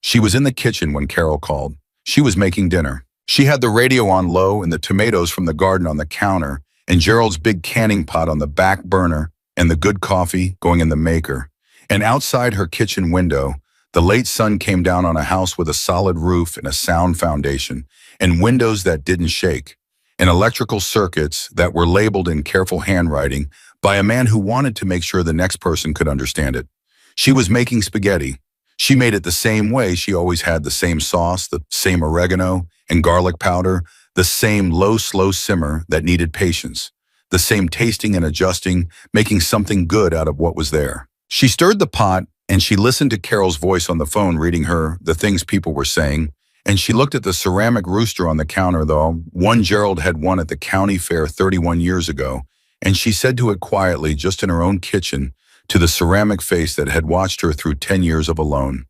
[SPEAKER 1] She was in the kitchen when Carol called. She was making dinner. She had the radio on low and the tomatoes from the garden on the counter, and Gerald's big canning pot on the back burner, and the good coffee going in the maker. And outside her kitchen window, the late sun came down on a house with a solid roof and a sound foundation, and windows that didn't shake, and electrical circuits that were labeled in careful handwriting by a man who wanted to make sure the next person could understand it. She was making spaghetti. She made it the same way she always had, the same sauce, the same oregano and garlic powder, the same low, slow simmer that needed patience, the same tasting and adjusting, making something good out of what was there. She stirred the pot, and she listened to Carol's voice on the phone reading her the things people were saying, and she looked at the ceramic rooster on the counter, though, one Gerald had won at the county fair 31 years ago, and she said to it quietly, just in her own kitchen, to the ceramic face that had watched her through 10 years of alone.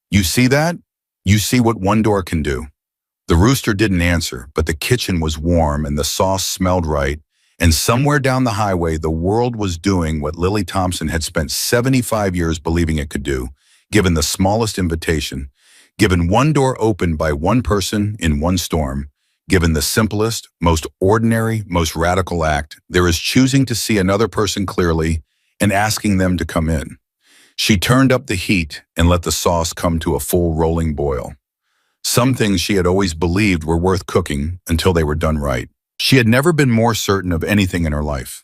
[SPEAKER 1] You see that? You see what one door can do. The rooster didn't answer, but the kitchen was warm and the sauce smelled right, and somewhere down the highway, the world was doing what Lily Thompson had spent 75 years believing it could do, given the smallest invitation, given one door opened by one person in one storm, given the simplest, most ordinary, most radical act, there is choosing to see another person clearly and asking them to come in. She turned up the heat and let the sauce come to a full rolling boil. Some things she had always believed were worth cooking until they were done right. She had never been more certain of anything in her life.